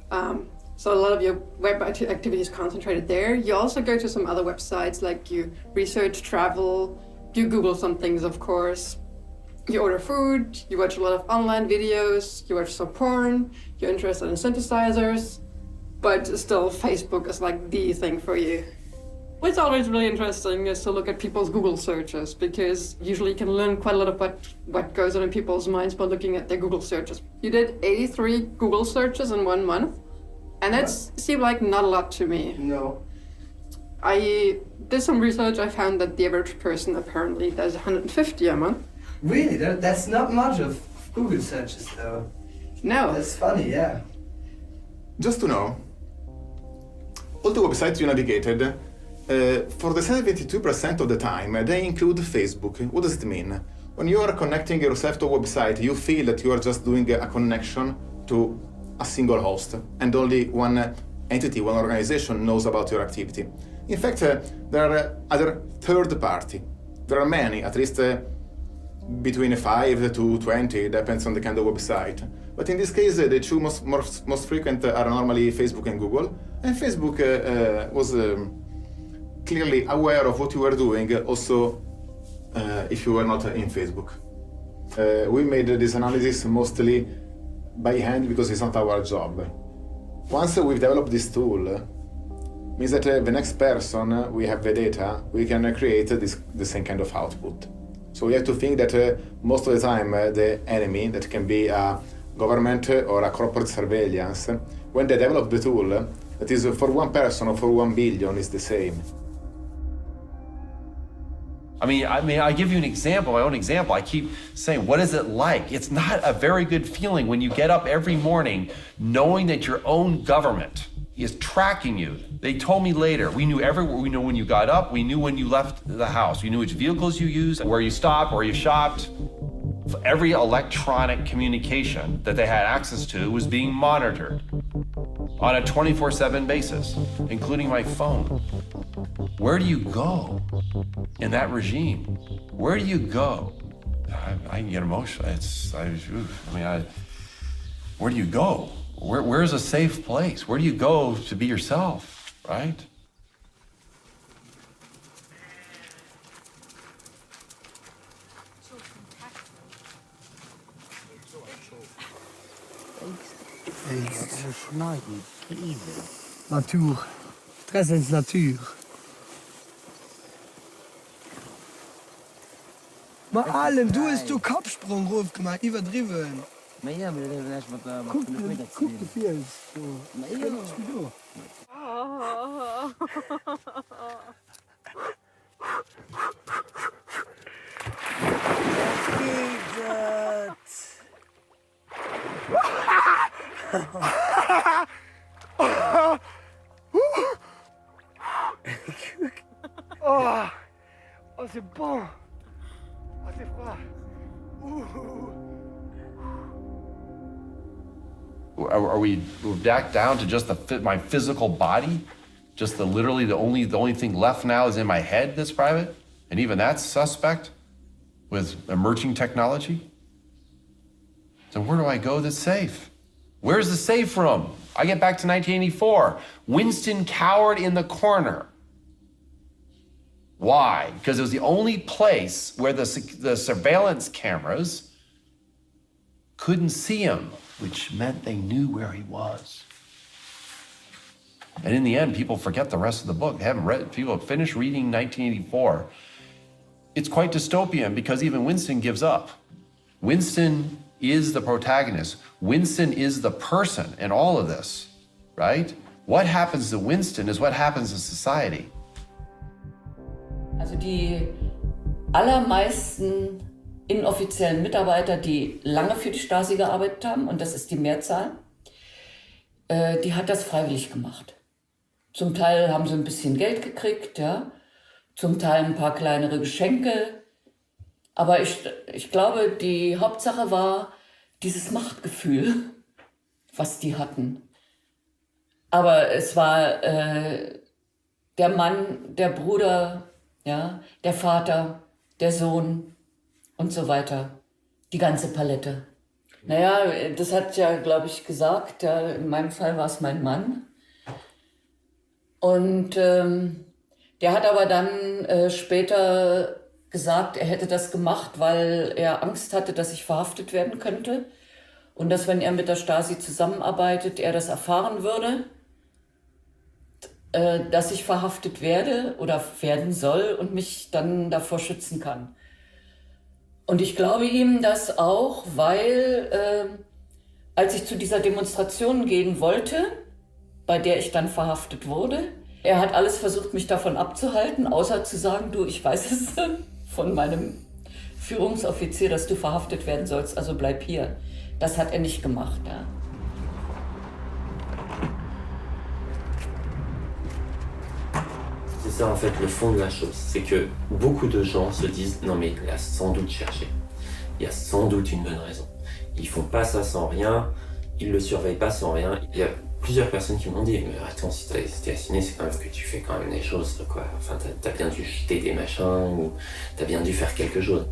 So a lot of your web activity is concentrated there. You also go to some other websites, like you research travel, you Google some things, of course. You order food, you watch a lot of online videos, you watch some porn, you're interested in synthesizers, but still Facebook is like the thing for you. What's always really interesting is to look at people's Google searches, because usually you can learn quite a lot of what goes on in people's minds by looking at their Google searches. You did 83 Google searches in 1 month, and that seemed like not a lot to me. No. I did some research. I found that the average person apparently does 150 a month. Really? That's not much of Google searches, though. No. That's funny, yeah. Just to know, all the websites you navigated, for the 72% of the time, they include Facebook. What does it mean? When you are connecting yourself to a website, you feel that you are just doing a connection to a single host, and only one entity, one organization knows about your activity. In fact, there are other third party. There are many, at least between 5 to 20, depends on the kind of website. But in this case, the two most frequent are normally Facebook and Google. And Facebook was clearly aware of what you were doing, also if you were not in Facebook. We made this analysis mostly by hand because it's not our job. Once we've developed this tool, means that the next person, we have the data, we can create the same kind of output. So we have to think that most of the time the enemy, that can be a government or a corporate surveillance, when they develop the tool, that is for one person or for 1 billion is the same. I mean, I give you an example, my own example. I keep saying, what is it like? It's not a very good feeling when you get up every morning knowing that your own government is tracking you. They told me later, we knew when you got up, we knew when you left the house, we knew which vehicles you used, where you stopped, where you shopped. Every electronic communication that they had access to was being monitored on a 24/7 basis, including my phone. Where do you go in that regime? Where do you go? I can get emotional. Where do you go? Where's a safe place? Where do you go to be yourself, right? Natuur. Stress ins Natuur. Maar Alem, du hast du Kopfsprungruf gemacht, übertrieben. Maar ja, maar dat hebben we net wat Guck de Fiels. Maar ja. Oh, c'est bon. Oh, c'est froid. Are we back down to just my physical body? Just literally the only thing left now is in my head that's private? And even that's suspect with emerging technology? So where do I go that's safe? Where's the safe room? I get back to 1984. Winston cowered in the corner. Why? Because it was the only place where the surveillance cameras couldn't see him, which meant they knew where he was. And in the end, people forget the rest of the book. They haven't read, people finish reading 1984. It's quite dystopian because even Winston gives up. Winston is the protagonist. Winston is the person in all of this, right? What happens to Winston is what happens to society. Also die allermeisten inoffiziellen Mitarbeiter, die lange für die Stasi gearbeitet haben, und das ist die Mehrzahl, die hat das freiwillig gemacht. Zum Teil haben sie ein bisschen Geld gekriegt, ja, zum Teil ein paar kleinere Geschenke. Aber ich glaube, die Hauptsache war dieses Machtgefühl, was die hatten. Aber es war der Mann, der Bruder, ja, der Vater, der Sohn und so weiter. Die ganze Palette. Naja, das hat ja, glaube ich, gesagt. Ja, in meinem Fall war es mein Mann. Und der hat aber dann später gesagt, er hätte das gemacht, weil er Angst hatte, dass ich verhaftet werden könnte. Und dass, wenn er mit der Stasi zusammenarbeitet, er das erfahren würde, dass ich verhaftet werde oder werden soll und mich dann davor schützen kann. Und ich glaube ihm das auch, weil als ich zu dieser Demonstration gehen wollte, bei der ich dann verhaftet wurde, er hat alles versucht, mich davon abzuhalten, außer zu sagen, du, ich weiß es von meinem Führungsoffizier, dass du verhaftet werden sollst, also bleib hier. Das hat er nicht gemacht, ja. C'est ça en fait le fond de la chose, c'est que beaucoup de gens se disent non mais il a sans doute cherché, il y a sans doute une bonne raison. Ils font pas ça sans rien, ils le surveillent pas sans rien. Il y a plusieurs personnes qui m'ont dit mais attends, si t'es assigné, c'est quand même que tu fais quand même des choses quoi. Enfin t'as bien dû jeter des machins ou t'as bien dû faire quelque chose.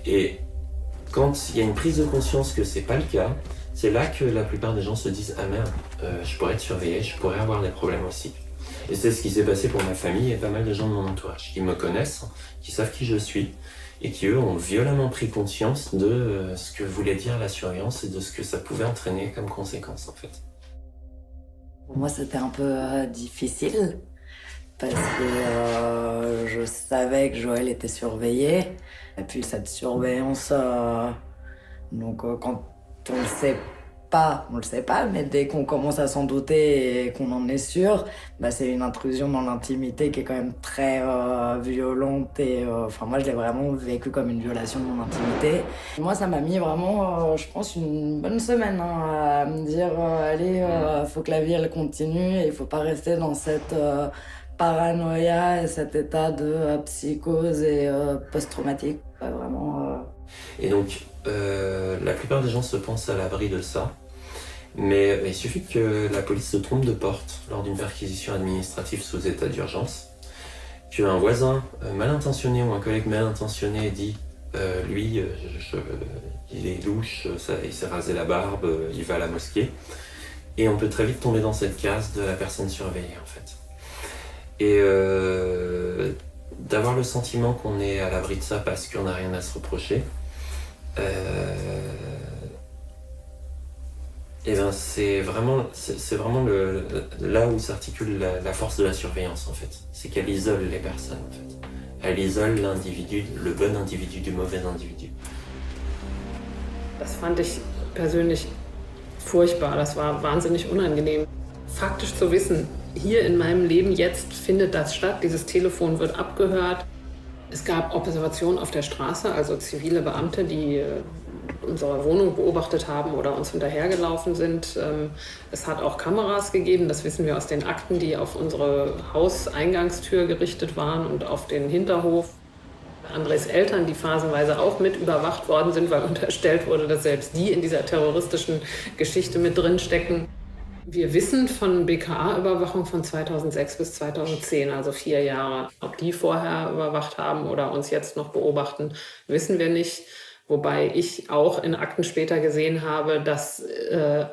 Et quand il y a une prise de conscience que c'est pas le cas, c'est là que la plupart des gens se disent ah merde, je pourrais être surveillé, je pourrais avoir des problèmes aussi. Et c'est ce qui s'est passé pour ma famille et pas mal de gens de mon entourage qui me connaissent, qui savent qui je suis et qui eux ont violemment pris conscience de ce que voulait dire la surveillance et de ce que ça pouvait entraîner comme conséquence en fait. Pour moi c'était un peu difficile parce que je savais que Joël était surveillé et puis cette surveillance, donc quand on le sait pas, mais dès qu'on commence à s'en douter et qu'on en est sûr, bah c'est une intrusion dans l'intimité qui est quand même très violente et enfin moi je l'ai vraiment vécu comme une violation de mon intimité. Moi ça m'a mis vraiment, je pense, une bonne semaine à me dire allez, faut que la vie elle continue et il faut pas rester dans cette paranoïa et cet état de psychose et post-traumatique. Vraiment. Et donc, la plupart des gens se pensent à l'abri de ça, mais il suffit que la police se trompe de porte lors d'une perquisition administrative sous état d'urgence, qu'un voisin mal intentionné ou un collègue mal intentionné dit lui, il est louche, il s'est rasé la barbe, il va à la mosquée, et on peut très vite tomber dans cette case de la personne surveillée en fait. Et d'avoir le sentiment qu'on est à l'abri de ça parce qu'on n'a rien à se reprocher, et ben c'est vraiment là où s'articule la force de la surveillance en fait. C'est qu'elle isole les personnes en fait. Elle isole l'individu, le bon individu du mauvais individu. Das fand ich persönlich furchtbar, das war wahnsinnig unangenehm. Faktisch zu wissen, hier in meinem Leben jetzt findet das statt, dieses Telefon wird abgehört. Es gab Observationen auf der Straße, also zivile Beamte, die unsere Wohnung beobachtet haben oder uns hinterhergelaufen sind. Es hat auch Kameras gegeben, das wissen wir aus den Akten, die auf unsere Hauseingangstür gerichtet waren und auf den Hinterhof. Andres Eltern, die phasenweise auch mit überwacht worden sind, weil unterstellt wurde, dass selbst die in dieser terroristischen Geschichte mit drin stecken. Wir wissen von BKA-Überwachung von 2006 bis 2010, also 4 Jahre. Ob die vorher überwacht haben oder uns jetzt noch beobachten, wissen wir nicht. Wobei ich auch in Akten später gesehen habe, dass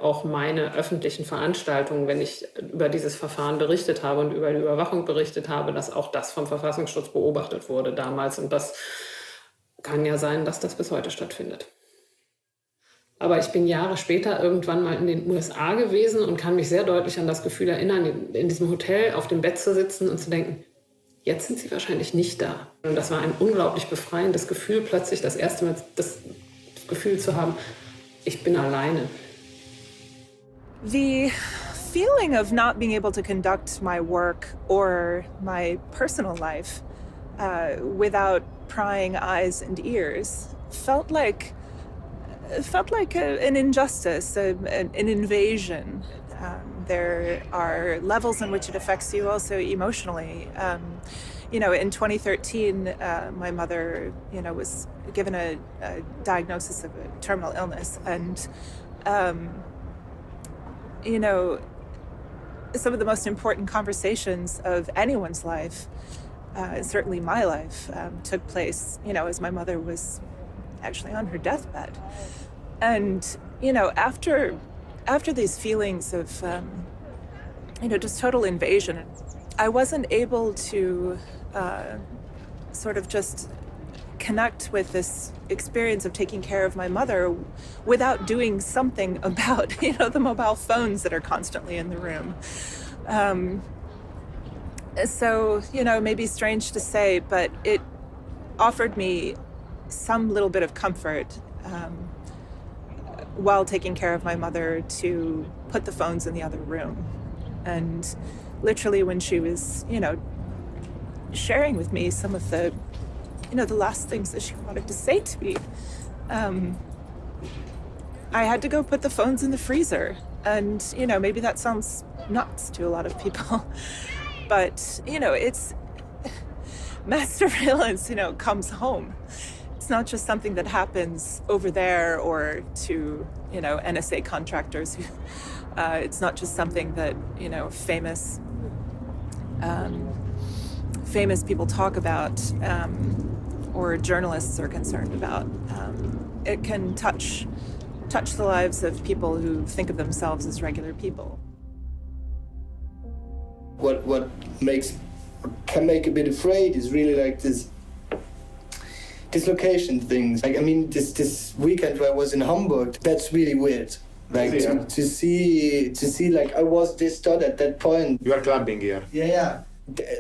auch meine öffentlichen Veranstaltungen, wenn ich über dieses Verfahren berichtet habe und über die Überwachung berichtet habe, dass auch das vom Verfassungsschutz beobachtet wurde damals. Und das kann ja sein, dass das bis heute stattfindet. Aber ich bin Jahre später irgendwann mal in den USA gewesen und kann mich sehr deutlich an das Gefühl erinnern, in diesem Hotel auf dem Bett zu sitzen und zu denken, jetzt sind sie wahrscheinlich nicht da. Und das war ein unglaublich befreiendes Gefühl, plötzlich das erste Mal das Gefühl zu haben, ich bin alleine. The feeling of not being able to conduct my work or my personal life without prying eyes and ears felt like an injustice, an invasion. There are levels in which it affects you also emotionally. In 2013, my mother, was given a diagnosis of a terminal illness. And, some of the most important conversations of anyone's life, certainly my life, took place, as my mother was actually on her deathbed. And, after these feelings of, just total invasion, I wasn't able to sort of just connect with this experience of taking care of my mother without doing something about, the mobile phones that are constantly in the room. So, maybe strange to say, but it offered me some little bit of comfort while taking care of my mother to put the phones in the other room. And literally when she was, sharing with me some of the, the last things that she wanted to say to me, I had to go put the phones in the freezer. And, maybe that sounds nuts to a lot of people, but, it's mass surveillance, comes home. It's not just something that happens over there or to, NSA contractors. It's not just something that, famous people talk about or journalists are concerned about. It can touch the lives of people who think of themselves as regular people. What can make a bit afraid is really like this dislocation things. Like, I mean, this weekend where I was in Hamburg, that's really weird. Like to see like I was this thought at that point. You are clubbing here. Yeah.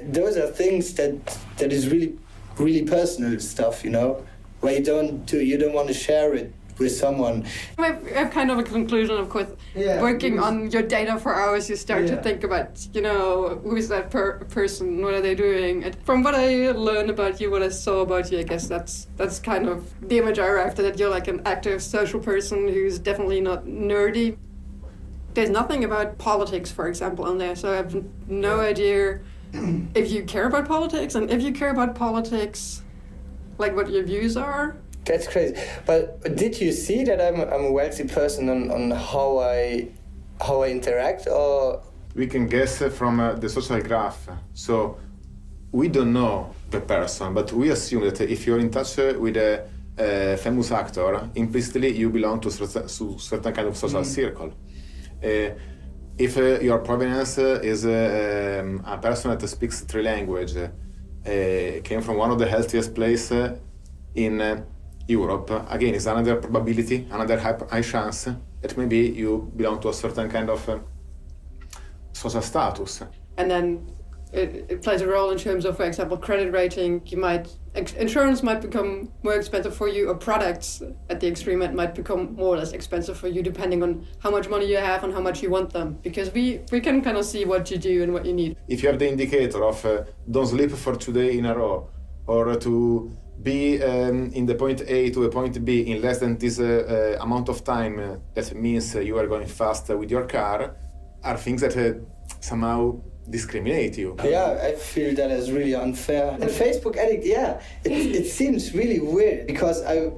Those are things that is really, really personal stuff, where you don't want to share it with someone. I have kind of a conclusion, of course. Working on your data for hours, you start to think about, who is that person, what are they doing? And from what I learned about you, what I saw about you, I guess that's kind of the image I arrived at, that you're like an active social person who's definitely not nerdy. There's nothing about politics, for example, on there, so I have no idea if you care about politics, and if you care about politics, like what your views are. That's crazy. But did you see that I'm a wealthy person on how I interact, or? We can guess from the social graph. So we don't know the person, but we assume that if you're in touch with a famous actor, implicitly you belong to certain kind of social circle. If your provenance is a person that speaks 3 languages, came from one of the healthiest places in Europe, again, is another probability, another high chance that maybe you belong to a certain kind of social status. And then it plays a role in terms of, for example, credit rating. Insurance might become more expensive for you, or products at the extreme end might become more or less expensive for you, depending on how much money you have and how much you want them. Because we can kind of see what you do and what you need. If you have the indicator of don't sleep for 2 days in a row, or to be in the point A to the point B in less than this amount of time, that means you are going fast with your car, are things that somehow discriminate you. Yeah, I feel that is really unfair. And Facebook addict, yeah, it seems really weird because I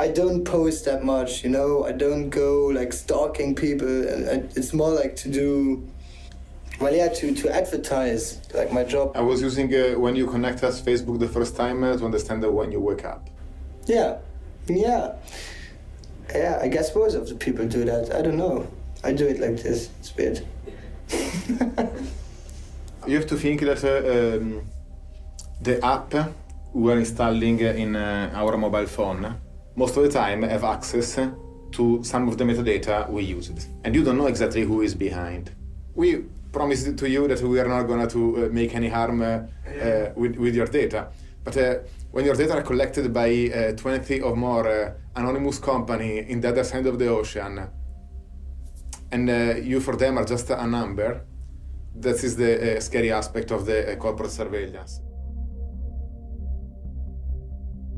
don't post that much, you know. I don't go like stalking people. It's more like to do, well, yeah, to advertise like my job. I was using when you connect us Facebook the first time to understand when you wake up. Yeah. I guess most of the people do that. I don't know. I do it like this. It's weird. You have to think that the app we are installing in our mobile phone most of the time have access to some of the metadata we used. And you don't know exactly who is behind. We promised to you that we are not going to make any harm with your data. But when your data are collected by 20 or more anonymous company in the other side of the ocean, and you for them are just a number, that is the scary aspect of the corporate surveillance.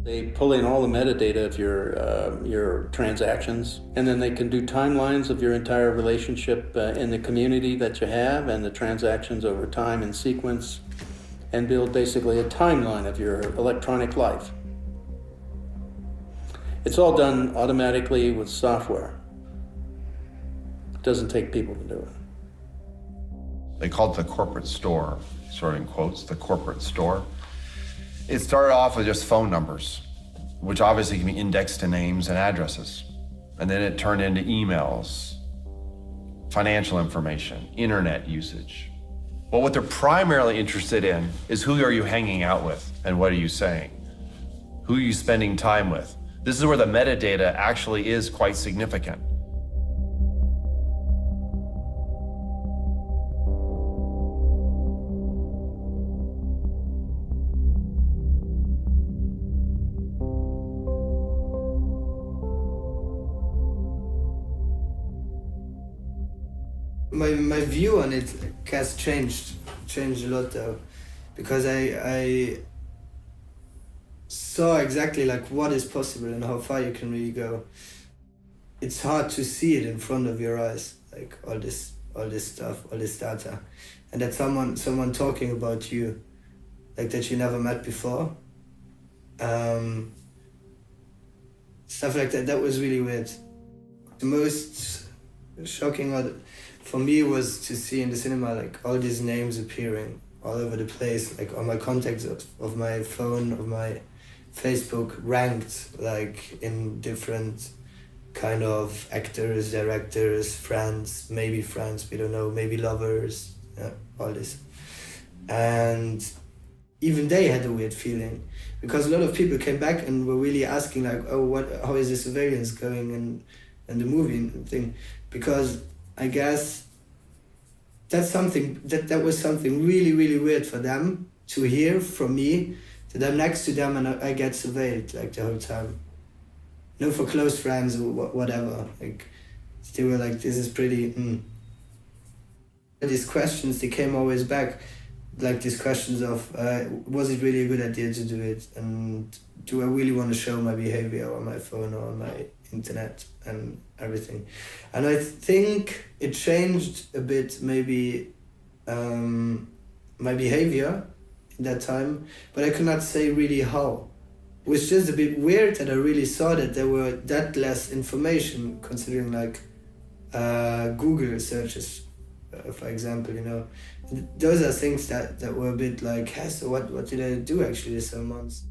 They pull in all the metadata of your transactions, and then they can do timelines of your entire relationship in the community that you have and the transactions over time in sequence, and build basically a timeline of your electronic life. It's all done automatically with software. It doesn't take people to do it. They called it the corporate store, sort of in quotes, the corporate store. It started off with just phone numbers, which obviously can be indexed to names and addresses. And then it turned into emails, financial information, internet usage. Well, what they're primarily interested in is who are you hanging out with and what are you saying? Who are you spending time with? This is where the metadata actually is quite significant. My view on it has changed a lot though, because I saw exactly like what is possible and how far you can really go. It's hard to see it in front of your eyes, like all this stuff, all this data, and that someone talking about you, like that you never met before. Stuff like that. That was really weird. The most shocking for me was to see in the cinema like all these names appearing all over the place, like on my contacts of my phone, of my Facebook, ranked like in different kind of actors, directors, friends, maybe friends, we don't know, maybe lovers, yeah, all this. And even they had a weird feeling, because a lot of people came back and were really asking like, oh, how is the surveillance going and the movie thing, because I guess that was something really, really weird for them to hear from me, that I'm next to them and I get surveilled like the whole time. You know, for close friends or whatever, like they were like, this is pretty. These questions, they came always back, like these questions of, was it really a good idea to do it? And do I really want to show my behavior on my phone or on my internet and everything? And I think it changed a bit, maybe, my behavior in that time, but I could not say really how. It was just a bit weird that I really saw that there were that less information, considering like Google searches, for example, you know. Those are things that were a bit like, hey, so what did I do actually this months?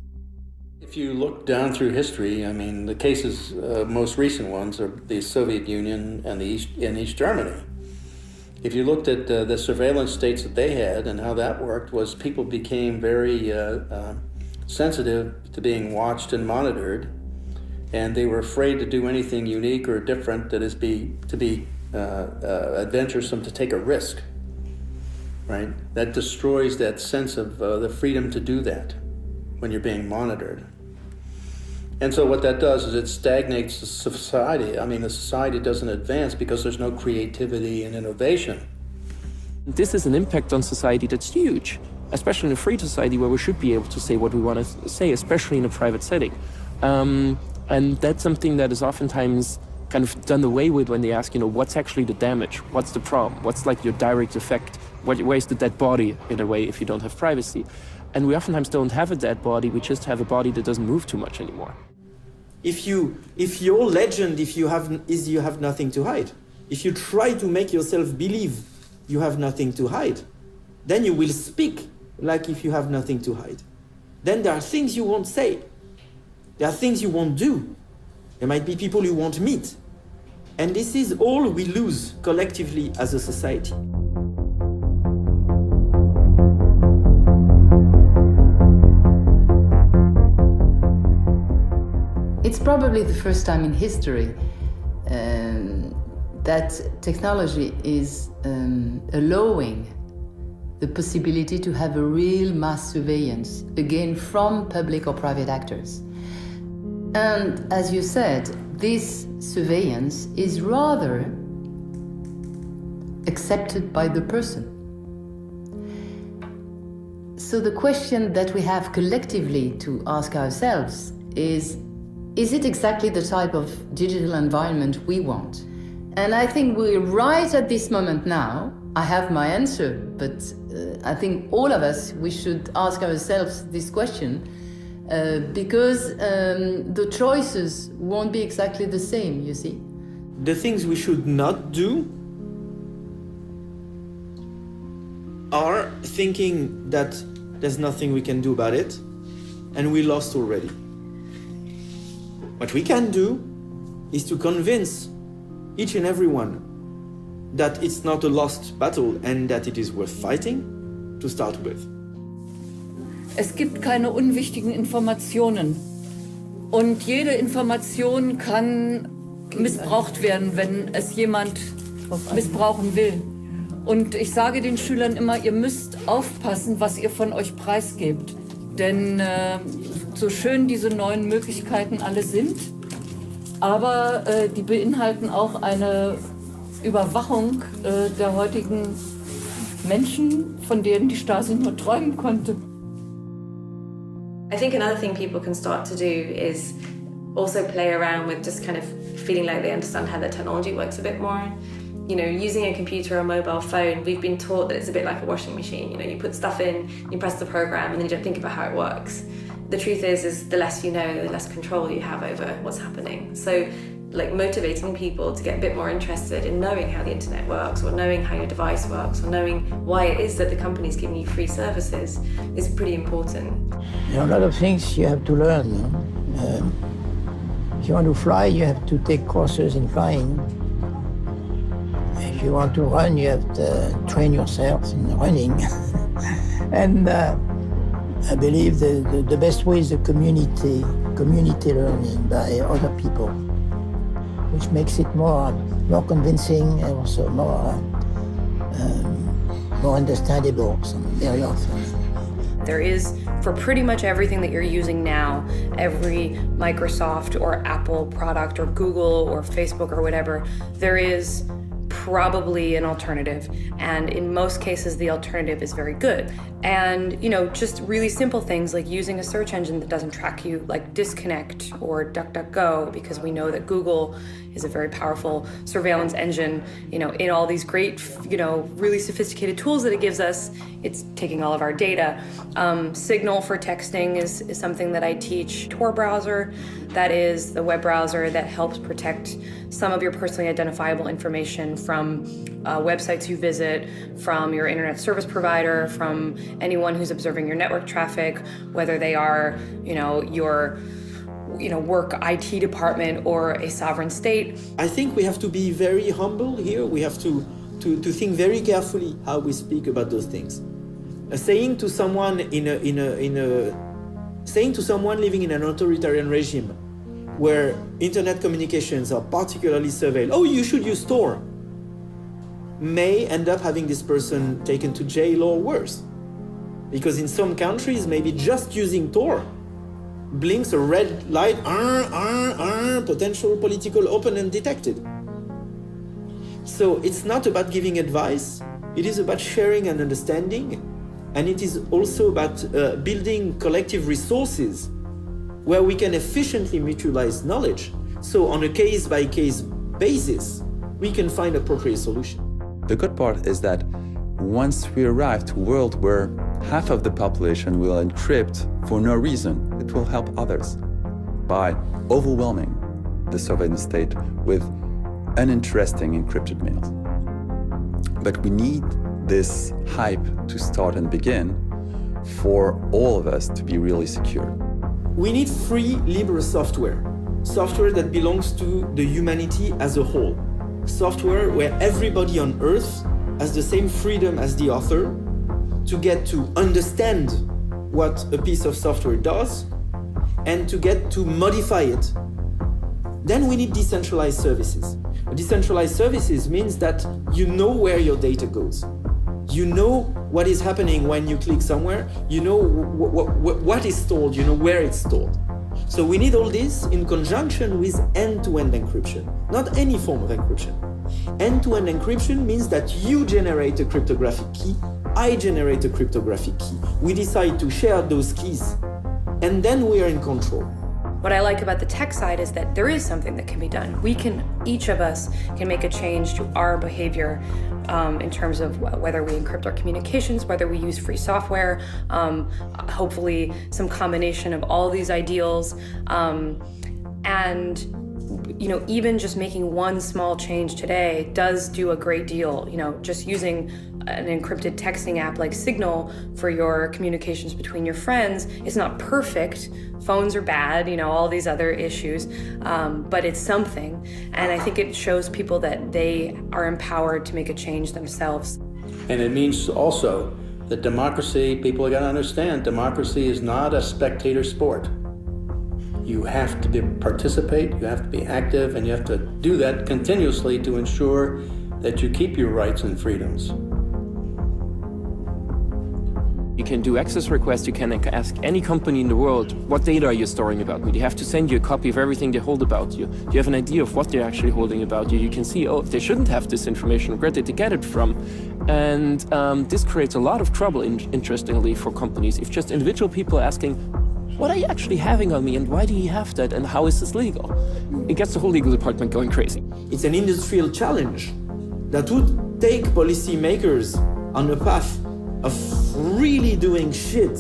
If you look down through history, I mean, the cases, most recent ones are the Soviet Union and East Germany. If you looked at the surveillance states that they had and how that worked, was people became very sensitive to being watched and monitored, and they were afraid to do anything unique or different that is adventuresome, to take a risk, right? That destroys that sense of the freedom to do that when you're being monitored. And so what that does is it stagnates the society. I mean, the society doesn't advance because there's no creativity and innovation. This is an impact on society that's huge, especially in a free society where we should be able to say what we want to say, especially in a private setting. And that's something that is oftentimes kind of done away with when they ask, you know, what's actually the damage? What's the problem? What's like your direct effect Where's the dead body, in a way, if you don't have privacy? And we oftentimes don't have a dead body, we just have a body that doesn't move too much anymore. If your legend is you have nothing to hide, if you try to make yourself believe you have nothing to hide, then you will speak like if you have nothing to hide. Then there are things you won't say. There are things you won't do. There might be people you won't meet. And this is all we lose collectively as a society. It's probably the first time in history that technology is allowing the possibility to have a real mass surveillance, again, from public or private actors. And as you said, this surveillance is rather accepted by the person. So the question that we have collectively to ask ourselves is it exactly the type of digital environment we want? And I think we're right at this moment now. I have my answer, but I think all of us, we should ask ourselves this question because the choices won't be exactly the same, you see. The things we should not do are thinking that there's nothing we can do about it and we lost already. What we can do is to convince each and everyone that it's not a lost battle and that it is worth fighting to start with. Es gibt keine unwichtigen Informationen. Und jede Information kann missbraucht werden, wenn es jemand missbrauchen will. Und ich sage den Schülern immer, ihr müsst aufpassen, was ihr von euch preisgebt. Denn so schön diese neuen Möglichkeiten alle sind, aber die beinhalten auch eine Überwachung der heutigen Menschen, von denen die Stasi nur träumen konnte. I think another thing people can start to do is also play around with just kind of feeling like they understand how the technology works a bit more. You know, using a computer or a mobile phone, we've been taught that it's a bit like a washing machine. You know, you put stuff in, you press the program, and then you don't think about how it works. The truth is the less you know, the less control you have over what's happening. So, like, motivating people to get a bit more interested in knowing how the internet works, or knowing how your device works, or knowing why it is that the company's giving you free services is pretty important. There are a lot of things you have to learn. If you want to fly, you have to take courses in flying. If you want to run, you have to train yourself in running. And I believe the best way is the community learning by other people, which makes it more convincing and also more understandable very often. There is, for pretty much everything that you're using now, every Microsoft or Apple product or Google or Facebook or whatever, there is probably an alternative. And in most cases, the alternative is very good. And, you know, just really simple things like using a search engine that doesn't track you, like Disconnect or DuckDuckGo, because we know that Google is a very powerful surveillance engine, you know, in all these great, you know, really sophisticated tools that it gives us. It's taking all of our data. Signal for texting is something that I teach. Tor browser, that is the web browser that helps protect some of your personally identifiable information from websites you visit, from your internet service provider, from anyone who's observing your network traffic, whether they are, you know, your work IT department or a sovereign state. I think we have to be very humble here. We have to think very carefully how we speak about those things. Saying to someone saying to someone living in an authoritarian regime where internet communications are particularly surveilled, oh, you should use Tor, may end up having this person taken to jail or worse. Because in some countries, maybe just using Tor blinks a red light, potential political opponent detected. So it's not about giving advice, it is about sharing and understanding, and it is also about building collective resources where we can efficiently mutualize knowledge. So on a case-by-case basis, we can find appropriate solutions. The good part is that once we arrive to a world where half of the population will encrypt for no reason, it will help others by overwhelming the surveillance state with uninteresting encrypted mails. But we need this hype to start and begin for all of us to be really secure. We need free, liberal software. Software that belongs to the humanity as a whole. Software where everybody on Earth has the same freedom as the author to get to understand what a piece of software does and to get to modify it. Then we need decentralized services. Decentralized services means that you know where your data goes. You know what is happening when you click somewhere. You know what is stored, you know where it's stored. So we need all this in conjunction with end-to-end encryption, not any form of encryption. End-to-end encryption means that you generate a cryptographic key, I generate a cryptographic key. We decide to share those keys, and then we are in control. What I like about the tech side is that there is something that can be done. Each of us can make a change to our behavior in terms of whether we encrypt our communications, whether we use free software, hopefully some combination of all these ideals. And even just making one small change today does do a great deal. Just using an encrypted texting app like Signal for your communications between your friends is not perfect. Phones are bad, all these other issues, but it's something. And I think it shows people that they are empowered to make a change themselves. And it means also that democracy, people are going to understand, democracy is not a spectator sport. You have to participate, you have to be active, and you have to do that continuously to ensure that you keep your rights and freedoms. You can do access requests, you can ask any company in the world, what data are you storing about me? They have to send you a copy of everything they hold about you. You have an idea of what they're actually holding about you. You can see, oh, they shouldn't have this information, where did they get it from? And this creates a lot of trouble, interestingly, for companies. If just individual people are asking, what are you actually having on me and why do you have that and how is this legal? It gets the whole legal department going crazy. It's an industrial challenge that would take policymakers on a path of really doing shit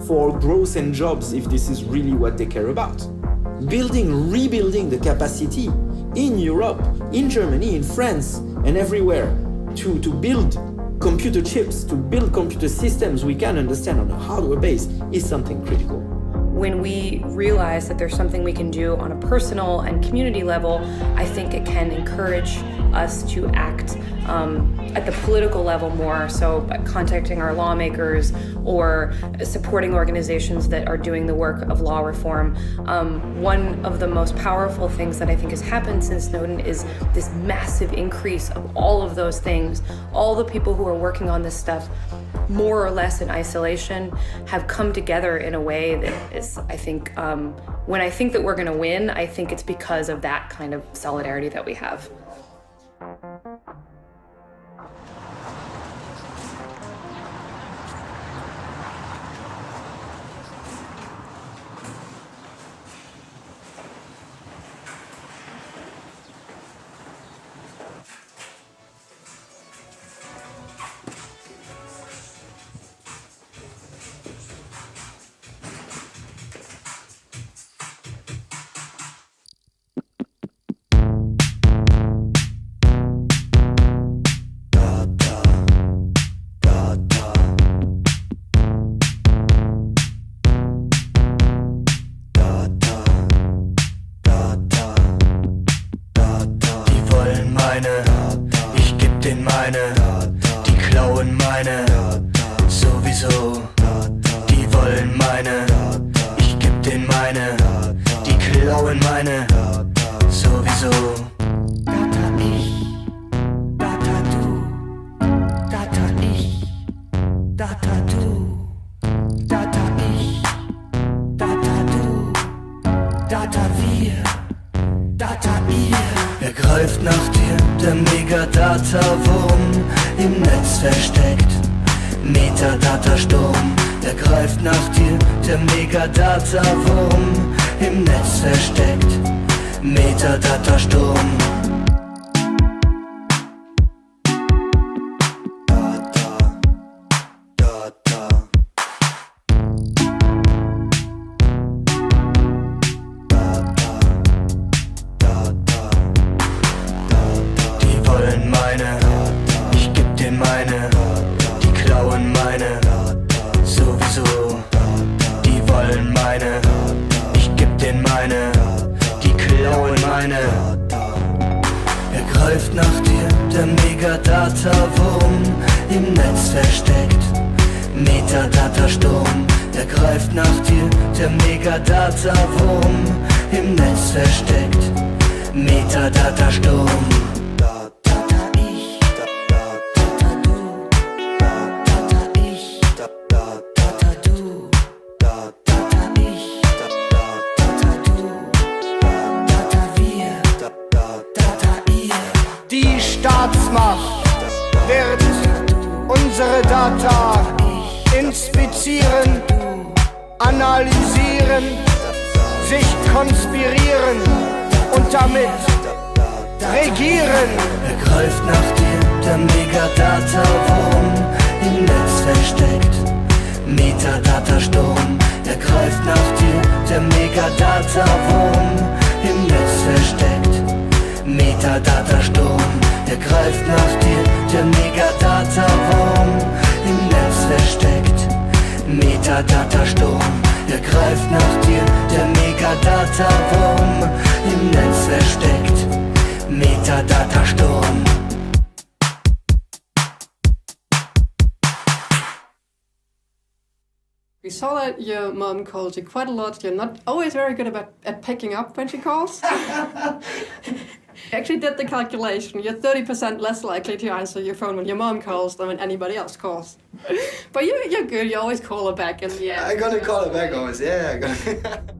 for growth and jobs if this is really what they care about. Rebuilding the capacity in Europe, in Germany, in France, and everywhere to build computer chips, to build computer systems we can understand on a hardware base is something critical. When we realize that there's something we can do on a personal and community level, I think it can encourage us to act at the political level more, so by contacting our lawmakers or supporting organizations that are doing the work of law reform. One of the most powerful things that I think has happened since Snowden is this massive increase of all of those things. All the people who are working on this stuff, more or less in isolation, have come together in a way that is, I think, when I think that we're gonna win, I think it's because of that kind of solidarity that we have. Ich geb denen meine, die klauen meine, sowieso. Die wollen meine, ich geb denen meine, die klauen meine, sowieso. Data ich, Data du, Data ich, Data du, Data ich, Data du, Data wir, Data ihr. Er greift nach dir, der Megadata-Wurm, im Netz versteckt, Metadata-Sturm. Er greift nach dir, der Megadata-Wurm, im Netz versteckt, Metadata-Sturm. Data. Medien meine, die klauen meine. Er greift nach dir, der Megadata-Wurm, im Netz versteckt. Metadata-Sturm, er greift nach dir, der Megadata-Wurm, im Netz versteckt. Metadata-Sturm. Die Staatsmacht wird unsere Data inspizieren, analysieren, sich konspirieren und damit regieren. Er greift nach dir, der Megadata-Wurm, im Netz versteckt. Metadata-Sturm, er greift nach dir, der Megadata-Wurm, im Netz versteckt. Metadata-Sturm, er greift nach dir, der Megadata-Wurm, im Netz versteckt. Metadata-Sturm, er greift nach dir, der Megadata-Wurm, im Netz versteckt. Metadata-Sturm. We saw that your mom calls you quite a lot. You're not always very good at picking up when she calls. I actually did the calculation. You're 30% less likely to answer your phone when your mom calls than when anybody else calls. But you're good. You always call her back in the end. I gotta call her back always, yeah. I gotta